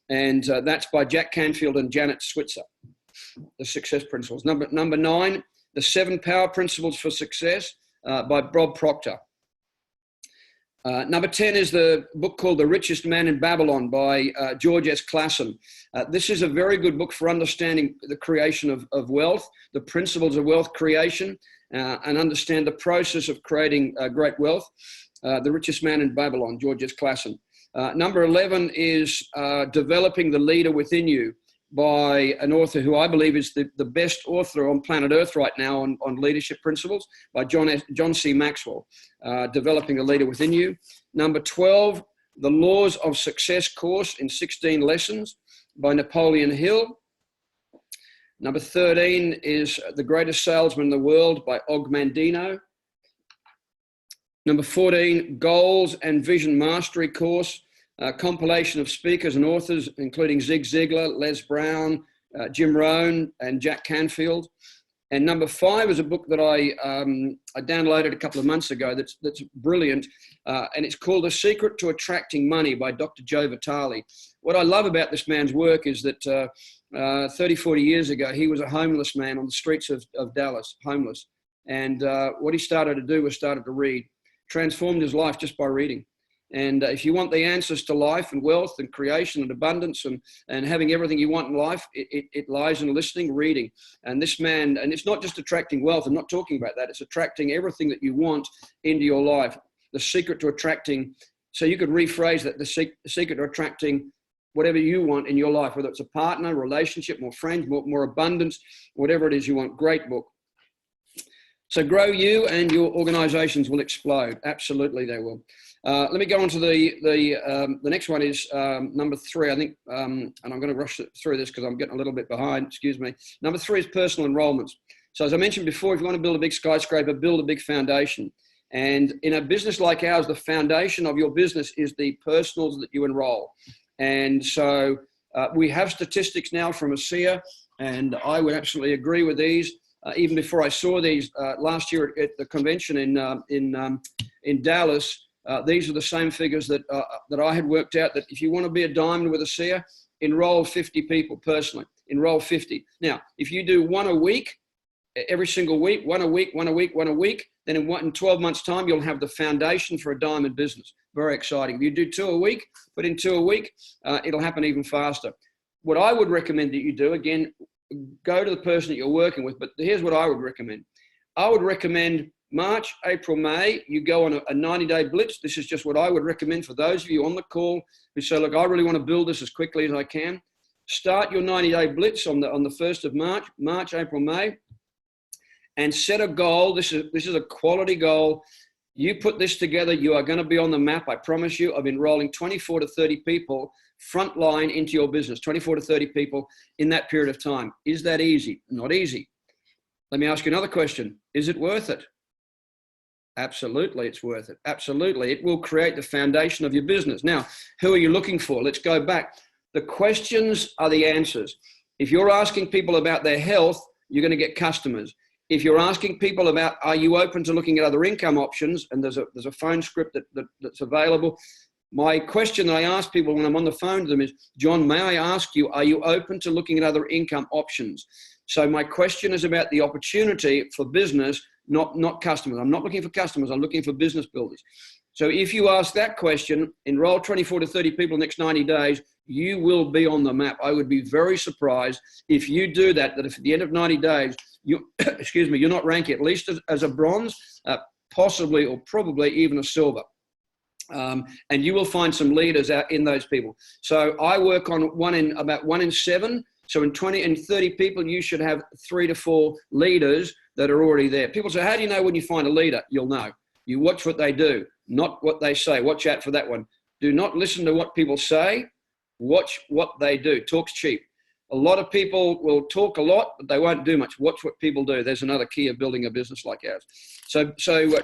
And that's by Jack Canfield and Janet Switzer, The Success Principles. Number 9, The 7 Power Principles for Success by Bob Proctor. Number 10 is the book called The Richest Man In Babalon by George S. Clason. This is a very good book for understanding the creation of wealth, the principles of wealth creation, and understand the process of creating great wealth. The Richest Man In Babalon, George S. Clason. Number 11 is Developing the Leader Within You by an author who I believe is the best author on planet Earth right now on leadership principles, by John C. Maxwell, Developing a Leader Within You. Number 12, The Laws of Success course in 16 lessons by Napoleon Hill. Number 13 is The Greatest Salesman in the World by Og Mandino. Number 14, Goals and Vision Mastery course, a compilation of speakers and authors, including Zig Ziglar, Les Brown, Jim Rohn, and Jack Canfield. And number 5 is a book that I downloaded a couple of months ago that's brilliant, and it's called The Secret to Attracting Money by Dr. Joe Vitale. What I love about this man's work is that 30, 40 years ago, he was a homeless man on the streets of Dallas, homeless. And what he started to do was started to read, transformed his life just by reading. And if you want the answers to life and wealth and creation and abundance and having everything you want in life, it lies in listening, reading. And this man, and it's not just attracting wealth, I'm not talking about that, it's attracting everything that you want into your life. The secret to attracting, so you could rephrase that, the secret to attracting whatever you want in your life, whether it's a partner, relationship, more friends, more abundance, whatever it is you want. Great book. So grow you and your organizations will explode. Absolutely they will. Let me go on to the next one is number 3, I think, and I'm going to rush through this because I'm getting a little bit behind, excuse me. Number 3 is personal enrollments. So as I mentioned before, if you want to build a big skyscraper, build a big foundation. And in a business like ours, the foundation of your business is the personals that you enroll. And so we have statistics now from ASEA, and I would absolutely agree with these. Even before I saw these last year at the convention in Dallas, these are the same figures that I had worked out, that if you want to be a diamond with ASEA, enroll 50 people personally. Enroll 50. Now, if you do one a week, every single week, one a week, then in 12 months' time, you'll have the foundation for a diamond business. Very exciting. If you do 2 a week, put in 2 a week, it'll happen even faster. What I would recommend that you do, again, go to the person that you're working with, but here's what I would recommend. I would recommend March, April, May, you go on a 90-day blitz. This is just what I would recommend for those of you on the call who say, look, I really want to build this as quickly as I can. Start your 90-day blitz on the 1st of March, April, May, and set a goal. This is a quality goal. You put this together, you are going to be on the map, I promise you, of enrolling 24 to 30 people frontline into your business, 24 to 30 people in that period of time. Is that easy? Not easy. Let me ask you another question. Is it worth it? Absolutely, it's worth it. Absolutely. It will create the foundation of your business. Now, who are you looking for? Let's go back. The questions are the answers. If you're asking people about their health, you're going to get customers. If you're asking people about, are you open to looking at other income options? And there's a phone script that's available. My question that I ask people when I'm on the phone to them is, John, may I ask you, are you open to looking at other income options? So my question is about the opportunity for business, not customers. I'm not looking for customers. I'm looking for business builders. So if you ask that question, enroll 24 to 30 people in the next 90 days, you will be on the map. I would be very surprised if you do that if at the end of 90 days, excuse me, you're not ranking at least as a bronze, possibly or probably even a silver. And you will find some leaders out in those people. So I work on about one in 7. So in 20 and 30 people, you should have 3 to 4 leaders that are already there. People say, how do you know when you find a leader? You'll know. You watch what they do, not what they say. Watch out for that one. Do not listen to what people say. Watch what they do. Talk's cheap. A lot of people will talk a lot, but they won't do much. Watch what people do. There's another key of building a business like ours. So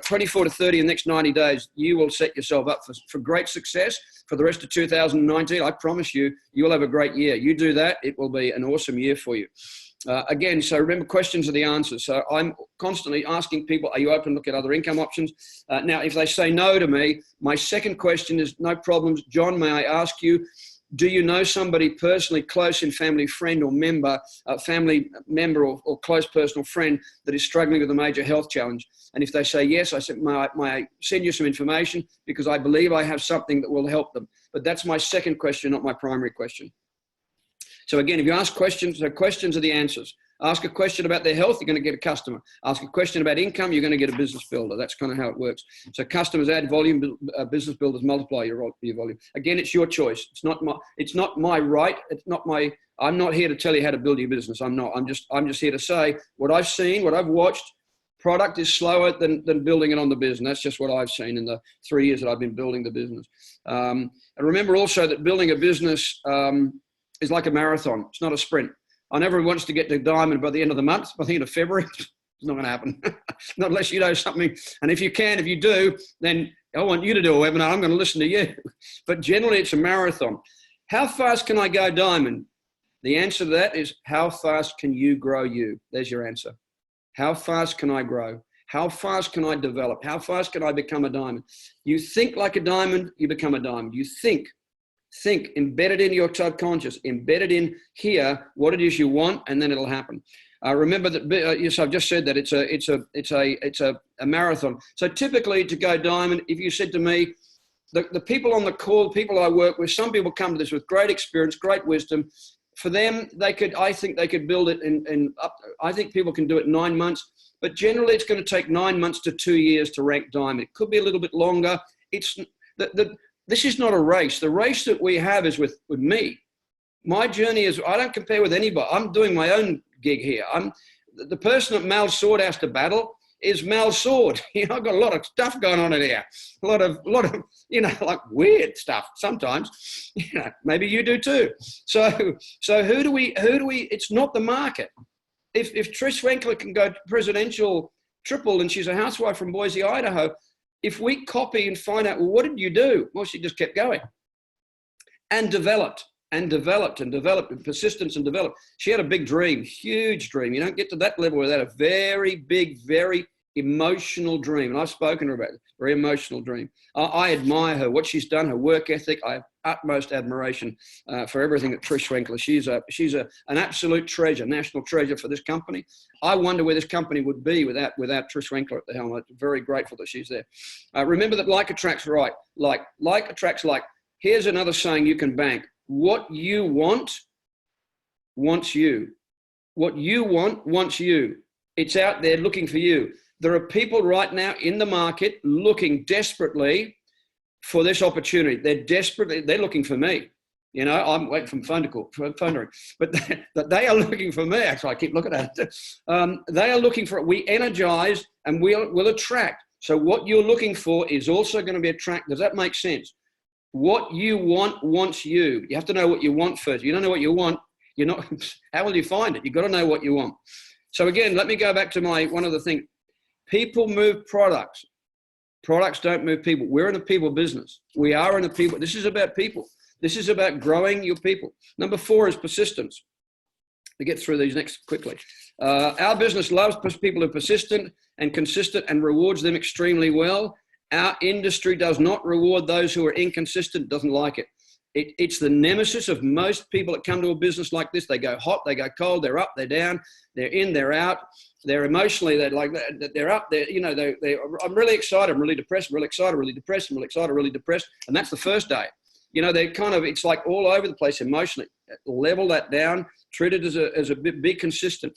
24 to 30 in the next 90 days, you will set yourself up for great success for the rest of 2019. I promise you, you will have a great year. You do that, it will be an awesome year for you. Again, so remember, questions are the answers. So I'm constantly asking people, are you open to look at other income options? Now, if they say no to me, my second question is, no problems. John, may I ask you, do you know somebody personally close in family, friend or member, family member or close personal friend that is struggling with a major health challenge? And if they say yes, I said, may I send you some information, because I believe I have something that will help them. But that's my second question, not my primary question. So again, if you ask questions, so questions are the answers. Ask a question about their health, you're going to get a customer. Ask a question about income, you're going to get a business builder. That's kind of how it works. So customers add volume, business builders multiply your volume. Again, it's your choice. It's not my right. It's not my. I'm not here to tell you how to build your business. I'm not. I'm just here to say what I've seen, what I've watched. Product is slower than building it on the business. That's just what I've seen in the 3 years that I've been building the business. And remember also that building a business is like a marathon. It's not a sprint. I never wants to get to diamond by the end of the month. By the end of February, it's not going to happen. Not unless you know something. And if you do, then I want you to do a webinar. I'm going to listen to you. But generally, it's a marathon. How fast can I go diamond? The answer to that is, how fast can you grow you? There's your answer. How fast can I grow? How fast can I develop? How fast can I become a diamond? You think like a diamond, you become a diamond. You think, embedded in your subconscious, embedded in here, what it is you want, and then it'll happen. Remember that, yes, I've just said that it's a marathon. So typically to go diamond, if you said to me, the people on the call, people I work with, some people come to this with great experience, great wisdom. For them, I think they could build it I think people can do it in 9 months, but generally it's going to take 9 months to 2 years to rank diamond. It could be a little bit longer. This is not a race. The race that we have is with me. My journey is, I don't compare with anybody. I'm doing my own gig here. The person that Mal's sword has to battle is Mal's sword. I've got a lot of stuff going on in here. A lot of, like weird stuff sometimes. Maybe you do too. So who do we, it's not the market. If Trish Wenkler can go presidential triple and she's a housewife from Boise, Idaho, if we copy and find out, well, what did you do? Well, she just kept going and developed with persistence and developed. She had a big dream, huge dream. You don't get to that level without a very big, very emotional dream. And I've spoken to her about it, very emotional dream. I admire her, what she's done, her work ethic. I have utmost admiration for everything that Trish Wenkler. She's an absolute treasure, national treasure for this company. I wonder where this company would be without Trish Wenkler at the helm. I'm very grateful that she's there. Remember that like attracts right. Like attracts like. Here's another saying you can bank. What you want wants you. What you want wants you. It's out there looking for you. There are people right now in the market looking desperately for this opportunity. They're looking for me. I'm waiting for phone to call, but they are looking for me. Actually, I keep looking at it. They are looking for it. We energize and we'll attract. So what you're looking for is also going to be attracted. Does that make sense? What you want wants you. You have to know what you want first. If you don't know what you want, how will you find it? You've got to know what you want. So again, let me go back to one of the things. People move products. Products don't move people. We're in a people business. We are in a people. This is about people. This is about growing your people. Number 4 is persistence. To get through these next quickly. Our business loves people who are persistent and consistent and rewards them extremely well. Our industry does not reward those who are inconsistent, doesn't like it. It's the nemesis of most people that come to a business like this. They go hot, they go cold, they're up, they're down, they're in, they're out. They're emotionally, they're like, they're up, I'm really excited, I'm really depressed, I'm really excited, really depressed, I'm really excited, really depressed. And that's the first day. They're it's like all over the place emotionally. Level that down, treat it as be consistent.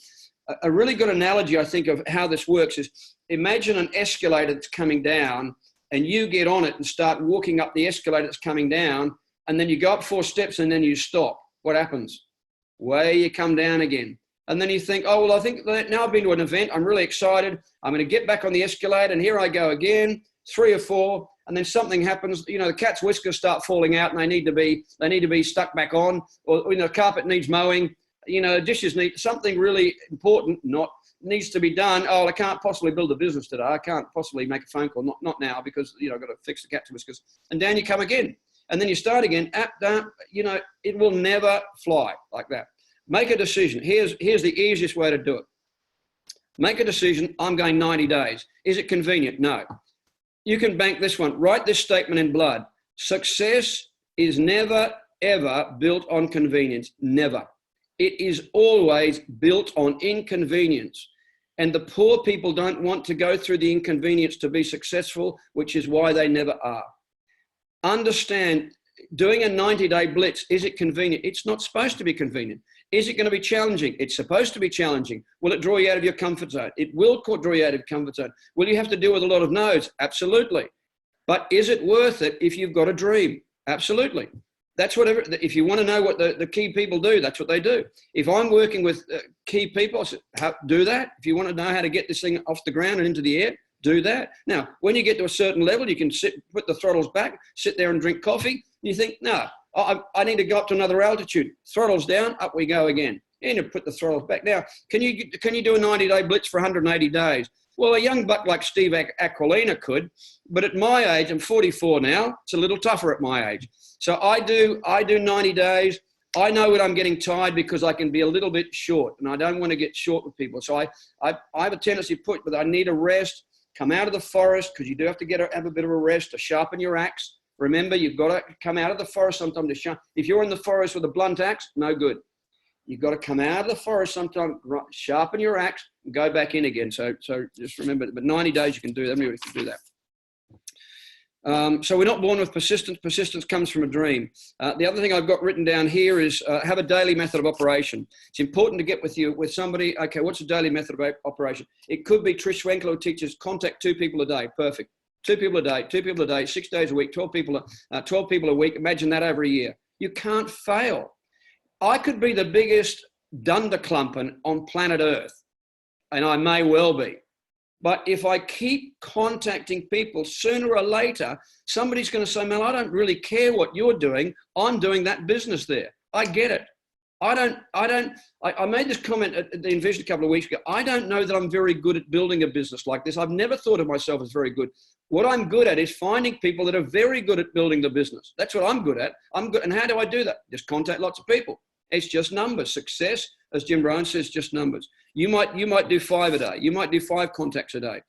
a really good analogy, I think, of how this works is imagine an escalator that's coming down and you get on it and start walking up the escalator that's coming down, and then you go up 4 steps and then you stop. What happens? Way you come down again. And then you think, oh, well, I think that now I've been to an event. I'm really excited. I'm going to get back on the escalator, and here I go again, 3 or 4. And then something happens, you know, the cat's whiskers start falling out and they need to be stuck back on, or, you know, the carpet needs mowing, you know, dishes need something really important, needs to be done. Oh, I can't possibly build a business today. I can't possibly make a phone call. Not now, because, you know, I've got to fix the cat's whiskers. And down you come again. And then you start again. You know, it will never fly like that. Make a decision. Here's the easiest way to do it. Make a decision. I'm going 90 days. Is it convenient? No. You can bank this one. Write this statement in blood. Success is never, ever built on convenience. Never. It is always built on inconvenience. And the poor people don't want to go through the inconvenience to be successful, which is why they never are. Understand, doing a 90-day blitz, is it convenient? It's not supposed to be convenient. Is it going to be challenging? It's supposed to be challenging. Will it draw you out of your comfort zone? It will draw you out of your comfort zone. Will you have to deal with a lot of no's? Absolutely. But is it worth it if you've got a dream? Absolutely. That's whatever. If you want to know what the key people do, that's what they do. If I'm working with key people, I say, do that. If you want to know how to get this thing off the ground and into the air, do that. Now, when you get to a certain level, you can put the throttles back, sit there and drink coffee. You think, no, I need to go up to another altitude. Throttles down, up we go again. And you put the throttles back. Now, can you do a 90-day blitz for 180 days? Well, a young buck like Steve AQUILINA could, but at my age, I'm 44 now. It's a little tougher at my age. So I do 90 days. I know when I'm getting tired because I can be a little bit short, and I don't want to get short with people. So I have a tendency to but I need a rest. Come out of the forest, because you do have to have a bit of a rest to sharpen your axe. Remember, you've got to come out of the forest sometime to sharpen. If you're in the forest with a blunt axe, no good. You've got to come out of the forest sometime, sharpen your axe, and go back in again. So just remember, but 90 days you can do that. Everybody can do that. So we're not born with persistence. Persistence comes from a dream. The other thing I've got written down here is have a daily method of operation. It's important to get with somebody. Okay, what's a daily method of operation? It could be Trish Schwenkler, who teaches contact 2 people a day. Perfect. 2 people a day, 2 people a day, 6 days a week, 12 people a week. Imagine that over a year. You can't fail. I could be the biggest dunderklumpen on planet Earth, and I may well be. But if I keep contacting people, sooner or later, somebody's going to say, Mel, I don't really care what you're doing. I'm doing that business there. I get it. I made this comment at the Envision a couple of weeks ago. I don't know that I'm very good at building a business like this. I've never thought of myself as very good. What I'm good at is finding people that are very good at building the business. That's what I'm good at. I'm good. And how do I do that? Just contact lots of people. It's just numbers. Success, as Jim Rohn says, just numbers. You might do 5 a day. You might do 5 contacts a day.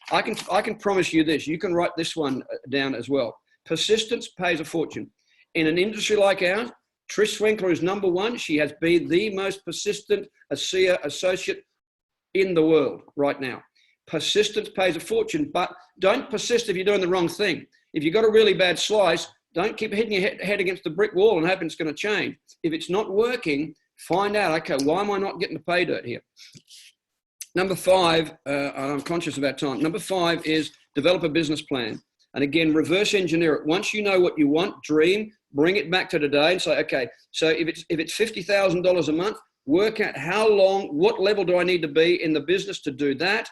I can promise you this. You can write this one down as well. Persistence pays a fortune. In an industry like ours, Trish Schwenkler is number 1. She has been the most persistent ASEA associate in the world right now. Persistence pays a fortune, but don't persist if you're doing the wrong thing. If you've got a really bad slice, don't keep hitting your head against the brick wall and hoping it's going to change. If it's not working, find out, okay, why am I not getting the pay dirt here? Number 5, I'm conscious about time. Number 5 is develop a business plan. And again, reverse engineer it. Once you know what you want, dream, bring it back to today and say, okay, so if it's $50,000 a month, work out how long, what level do I need to be in the business to do that?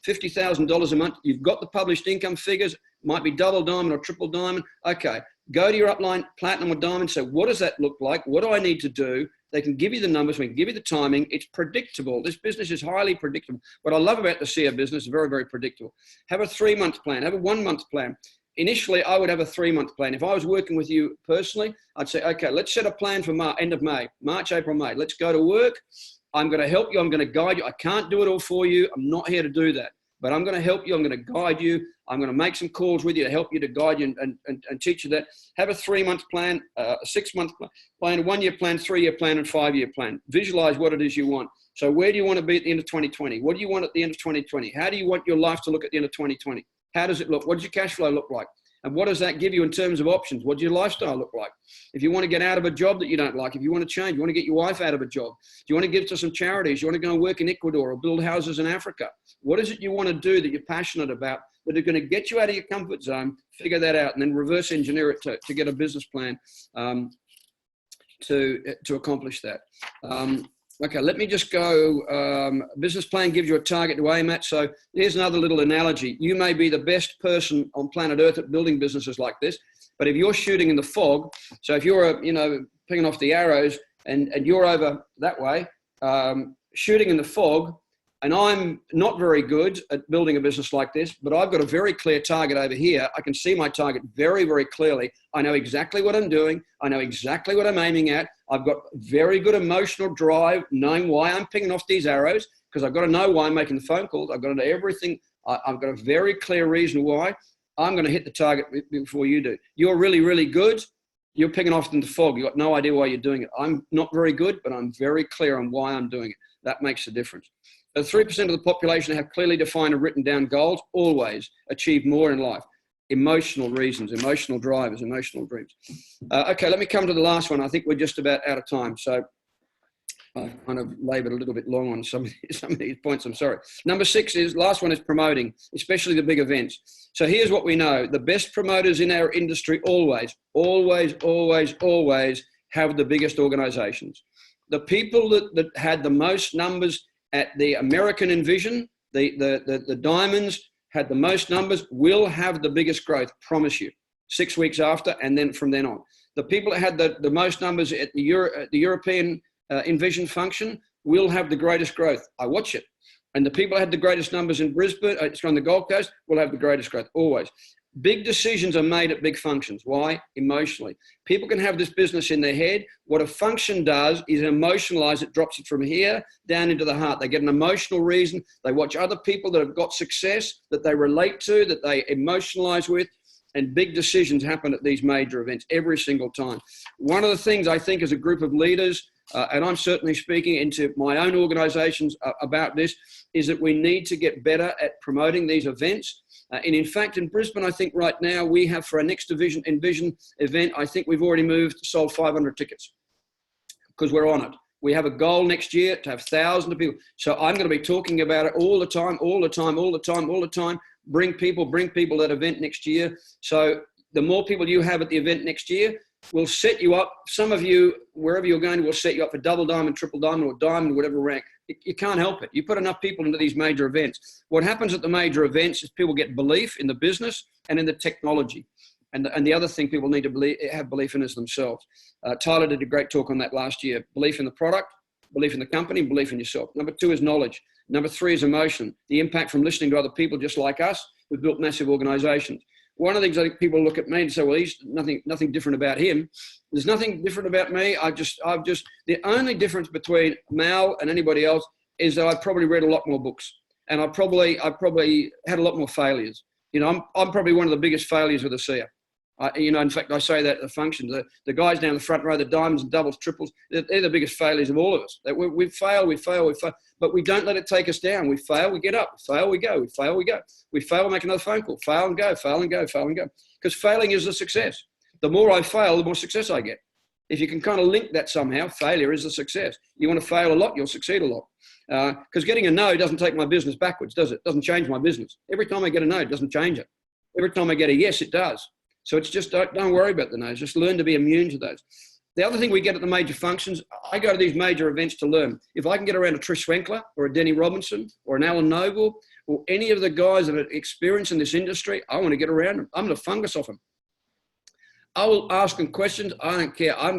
$50,000 a month. You've got the published income figures. Might be double diamond or triple diamond. Okay, go to your upline, platinum or diamond. So what does that look like? What do I need to do? They can give you the numbers. We can give you the timing. It's predictable. This business is highly predictable. What I love about the ASEA business is very, very predictable. Have a 3-month plan. Have a 1-month plan. Initially, I would have a 3-month plan. If I was working with you personally, I'd say, okay, let's set a plan for end of May, March, April, May. Let's go to work. I'm going to help you. I'm going to guide you. I can't do it all for you. I'm not here to do that. But I'm going to help you. I'm going to guide you. I'm going to make some calls with you to help you, to guide you and teach you that. Have a 3-month plan, a 6-month plan, a 1-year plan, 3-year plan, and 5-year plan. Visualize what it is you want. So where do you want to be at the end of 2020? What do you want at the end of 2020? How do you want your life to look at the end of 2020? How does it look? What does your cash flow look like? And what does that give you in terms of options? What does your lifestyle look like? If you want to get out of a job that you don't like, if you want to change, you want to get your wife out of a job, do you want to give to some charities, you want to go and work in Ecuador or build houses in Africa? What is it you want to do that you're passionate about, that are going to get you out of your comfort zone? Figure that out and then reverse engineer it to get a business plan to accomplish that. Okay, let me just go. A business plan gives you a target to aim at. So here's another little analogy. You may be the best person on planet Earth at building businesses like this, but if you're shooting in the fog, so if you're, picking off the arrows and you're over that way, shooting in the fog, and I'm not very good at building a business like this, but I've got a very clear target over here. I can see my target very, very clearly. I know exactly what I'm doing. I know exactly what I'm aiming at. I've got very good emotional drive, knowing why I'm picking off these arrows, because I've got to know why I'm making the phone calls. I've got to know everything. I've got a very clear reason why I'm going to hit the target before you do. You're really, really good. You're picking off in the fog. You've got no idea why you're doing it. I'm not very good, but I'm very clear on why I'm doing it. That makes a difference. 3% of the population have clearly defined and written down goals, always achieve more in life. Emotional reasons, emotional drivers, emotional dreams. Okay, let me come to the last one. I think we're just about out of time. So I've kind of labored a little bit long on some of these points. I'm sorry. Number 6 is, last one is promoting, especially the big events. So here's what we know. The best promoters in our industry always have the biggest organizations. The people that had the most numbers at the American Envision, the diamonds had the most numbers, will have the biggest growth, promise you, 6 weeks after, and then from then on. The people that had the most numbers at the European Envision function will have the greatest growth. I watch it. And the people that had the greatest numbers in Brisbane, on the Gold Coast, will have the greatest growth, always. Big decisions are made at big functions. Why? Emotionally. People can have this business in their head. What a function does is emotionalize it, drops it from here down into the heart. They get an emotional reason. They watch other people that have got success, that they relate to, that they emotionalize with, and big decisions happen at these major events every single time. One of the things I think as a group of leaders, and I'm certainly speaking into my own organizations about this, is that we need to get better at promoting these events. And in fact, in Brisbane, I think right now we have, for our next Envision event, I think we've already sold 500 tickets because we're on it. We have a goal next year to have thousands of people. So I'm going to be talking about it all the time. Bring people to that event next year. So the more people you have at the event next year, will set you up. Some of you, wherever you're going, will set you up for double diamond, triple diamond, or diamond, whatever rank. You can't help it. You put enough people into these major events. What happens at the major events is people get belief in the business and in the technology. And the other thing people need to have belief in is themselves. Tyler did a great talk on that last year. Belief in the product, belief in the company, belief in yourself. Number 2 is knowledge. Number 3 is emotion. The impact from listening to other people just like us. We've built massive organizations. One of the things I think people look at me and say, well, he's nothing different about him. There's nothing different about me. The only difference between Mal and anybody else is that I've probably read a lot more books, and I probably had a lot more failures. I'm probably one of the biggest failures with ASEA. In fact, I say that at the function. The guys down the front row, the diamonds and doubles, triples, they're the biggest failures of all of us. We fail, but we don't let it take us down. We fail, we get up. We fail, we go. We fail, we go. We fail, we make another phone call. Fail and go, fail and go, fail and go. Because failing is the success. The more I fail, the more success I get. If you can kind of link that somehow, failure is the success. You want to fail a lot, you'll succeed a lot. Because getting a no doesn't take my business backwards, does it? It doesn't change my business. Every time I get a no, it doesn't change it. Every time I get a yes, it does. So it's just, don't worry about the no's. Just learn to be immune to those. The other thing we get at the major functions, I go to these major events to learn. If I can get around a Trish Swenkler or a Denny Robinson or an Alan Noble or any of the guys that are experienced in this industry, I want to get around them. I'm going to fungus off them. I will ask them questions. I don't care. I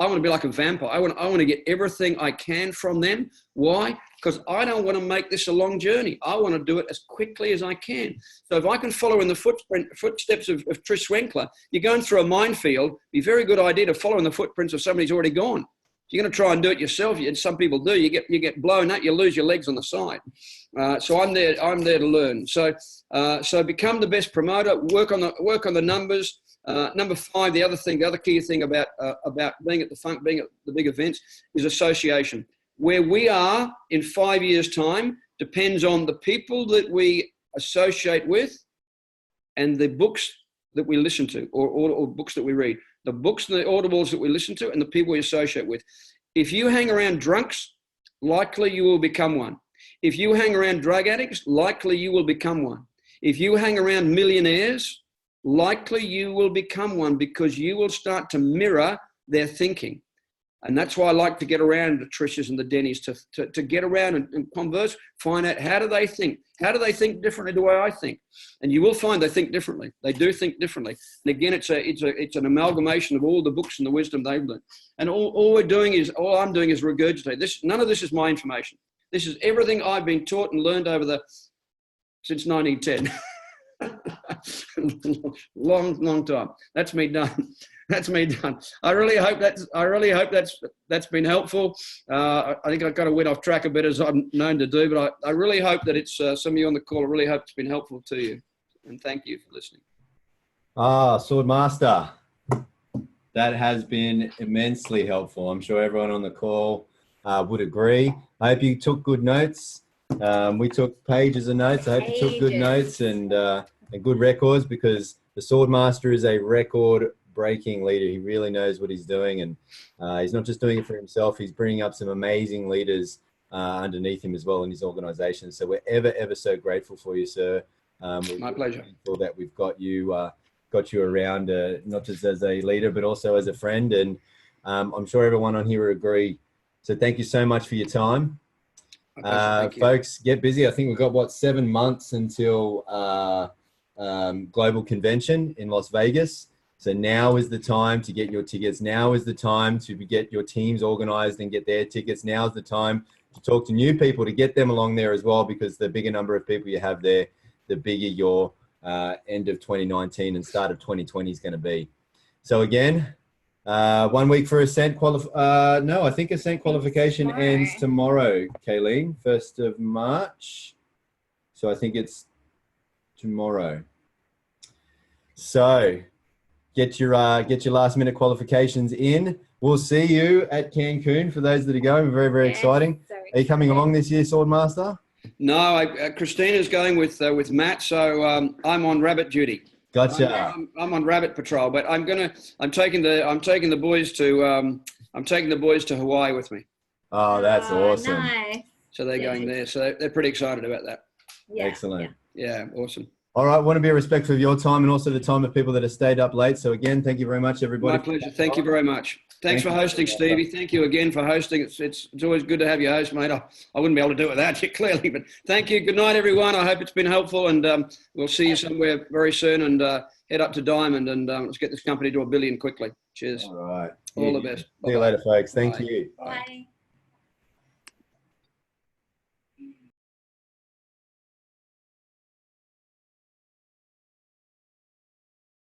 want to be like a vampire. I want to get everything I can from them. Why? Because I don't want to make this a long journey. I want to do it as quickly as I can. So if I can follow in the footsteps of Trish Swenkler, you're going through a minefield. It'd be a very good idea to follow in the footprints of somebody who's already gone. If you're going to try and do it yourself, and some people do, you get blown up, you lose your legs on the side. So I'm there to learn. So become the best promoter. Work on the numbers. Number 5, the other key thing about being at the big events is association. Where we are in 5 years' time depends on the people that we associate with and the books that we listen to, or books that we read, the books and the audibles that we listen to, and the people we associate with. If you hang around drunks, likely you will become one. If you hang around drug addicts, likely you will become one. If you hang around millionaires, likely you will become one, because you will start to mirror their thinking. And that's why I like to get around the Trishas and the Denny's, to get around and converse, find out, how do they think? How do they think differently the way I think? And you will find they think differently. They do think differently. And again, it's an amalgamation of all the books and the wisdom they've learned. And all I'm doing is regurgitate this. None of this is my information. This is everything I've been taught and learned since 1910. long time. That's me done. That's me done. I really hope that's been helpful. I think I kind of went off track a bit, as I'm known to do, but I really hope that it's some of you on the call. I really hope it's been helpful to you, and thank you for listening. Swordmaster, that has been immensely helpful. I'm sure everyone on the call would agree. I hope you took good notes. We took pages of notes. I hope you took good notes and good records, because the Swordmaster is a record-breaking leader. He really knows what he's doing, and he's not just doing it for himself. He's bringing up some amazing leaders underneath him as well in his organization. So we're ever so grateful for you, sir. My pleasure. Thankful that we've got you around, not just as a leader, but also as a friend. And I'm sure everyone on here will agree. So thank you so much for your time. Folks, get busy. I think we've got 7 months until global convention in Las Vegas. So now is the time to get your tickets. Now is the time to get your teams organized and get their tickets. Now is the time to talk to new people, to get them along there as well, because the bigger number of people you have there, the bigger your end of 2019 and start of 2020 is going to be. So again, 1 week for Ascent no, I think Ascent qualification ends tomorrow, Kayleen, 1st of March. So I think it's tomorrow. So get your last minute qualifications in. We'll see you at Cancun for those that are going. Very exciting. Are you coming along this year, Swordmaster? No, Christina's going with Matt, so I'm on rabbit duty. Gotcha. I'm on rabbit patrol, but I'm taking the boys to Hawaii with me. Oh, that's awesome. Nice. So they're going there. So they're pretty excited about that. Yeah. Excellent. Yeah, awesome. All right, I want to be respectful of your time and also the time of people that have stayed up late. So again, thank you very much, everybody. My pleasure. Thank you very much. Thanks for hosting, Stevie. Thank you again for hosting. It's always good to have you host, mate. I wouldn't be able to do it without you, clearly, but thank you. Good night, everyone. I hope it's been helpful, and we'll see you somewhere very soon, and head up to Diamond, and let's get this company to $1 billion quickly. Cheers. All right. All the best. See you later, folks. Thank Bye. you. Bye.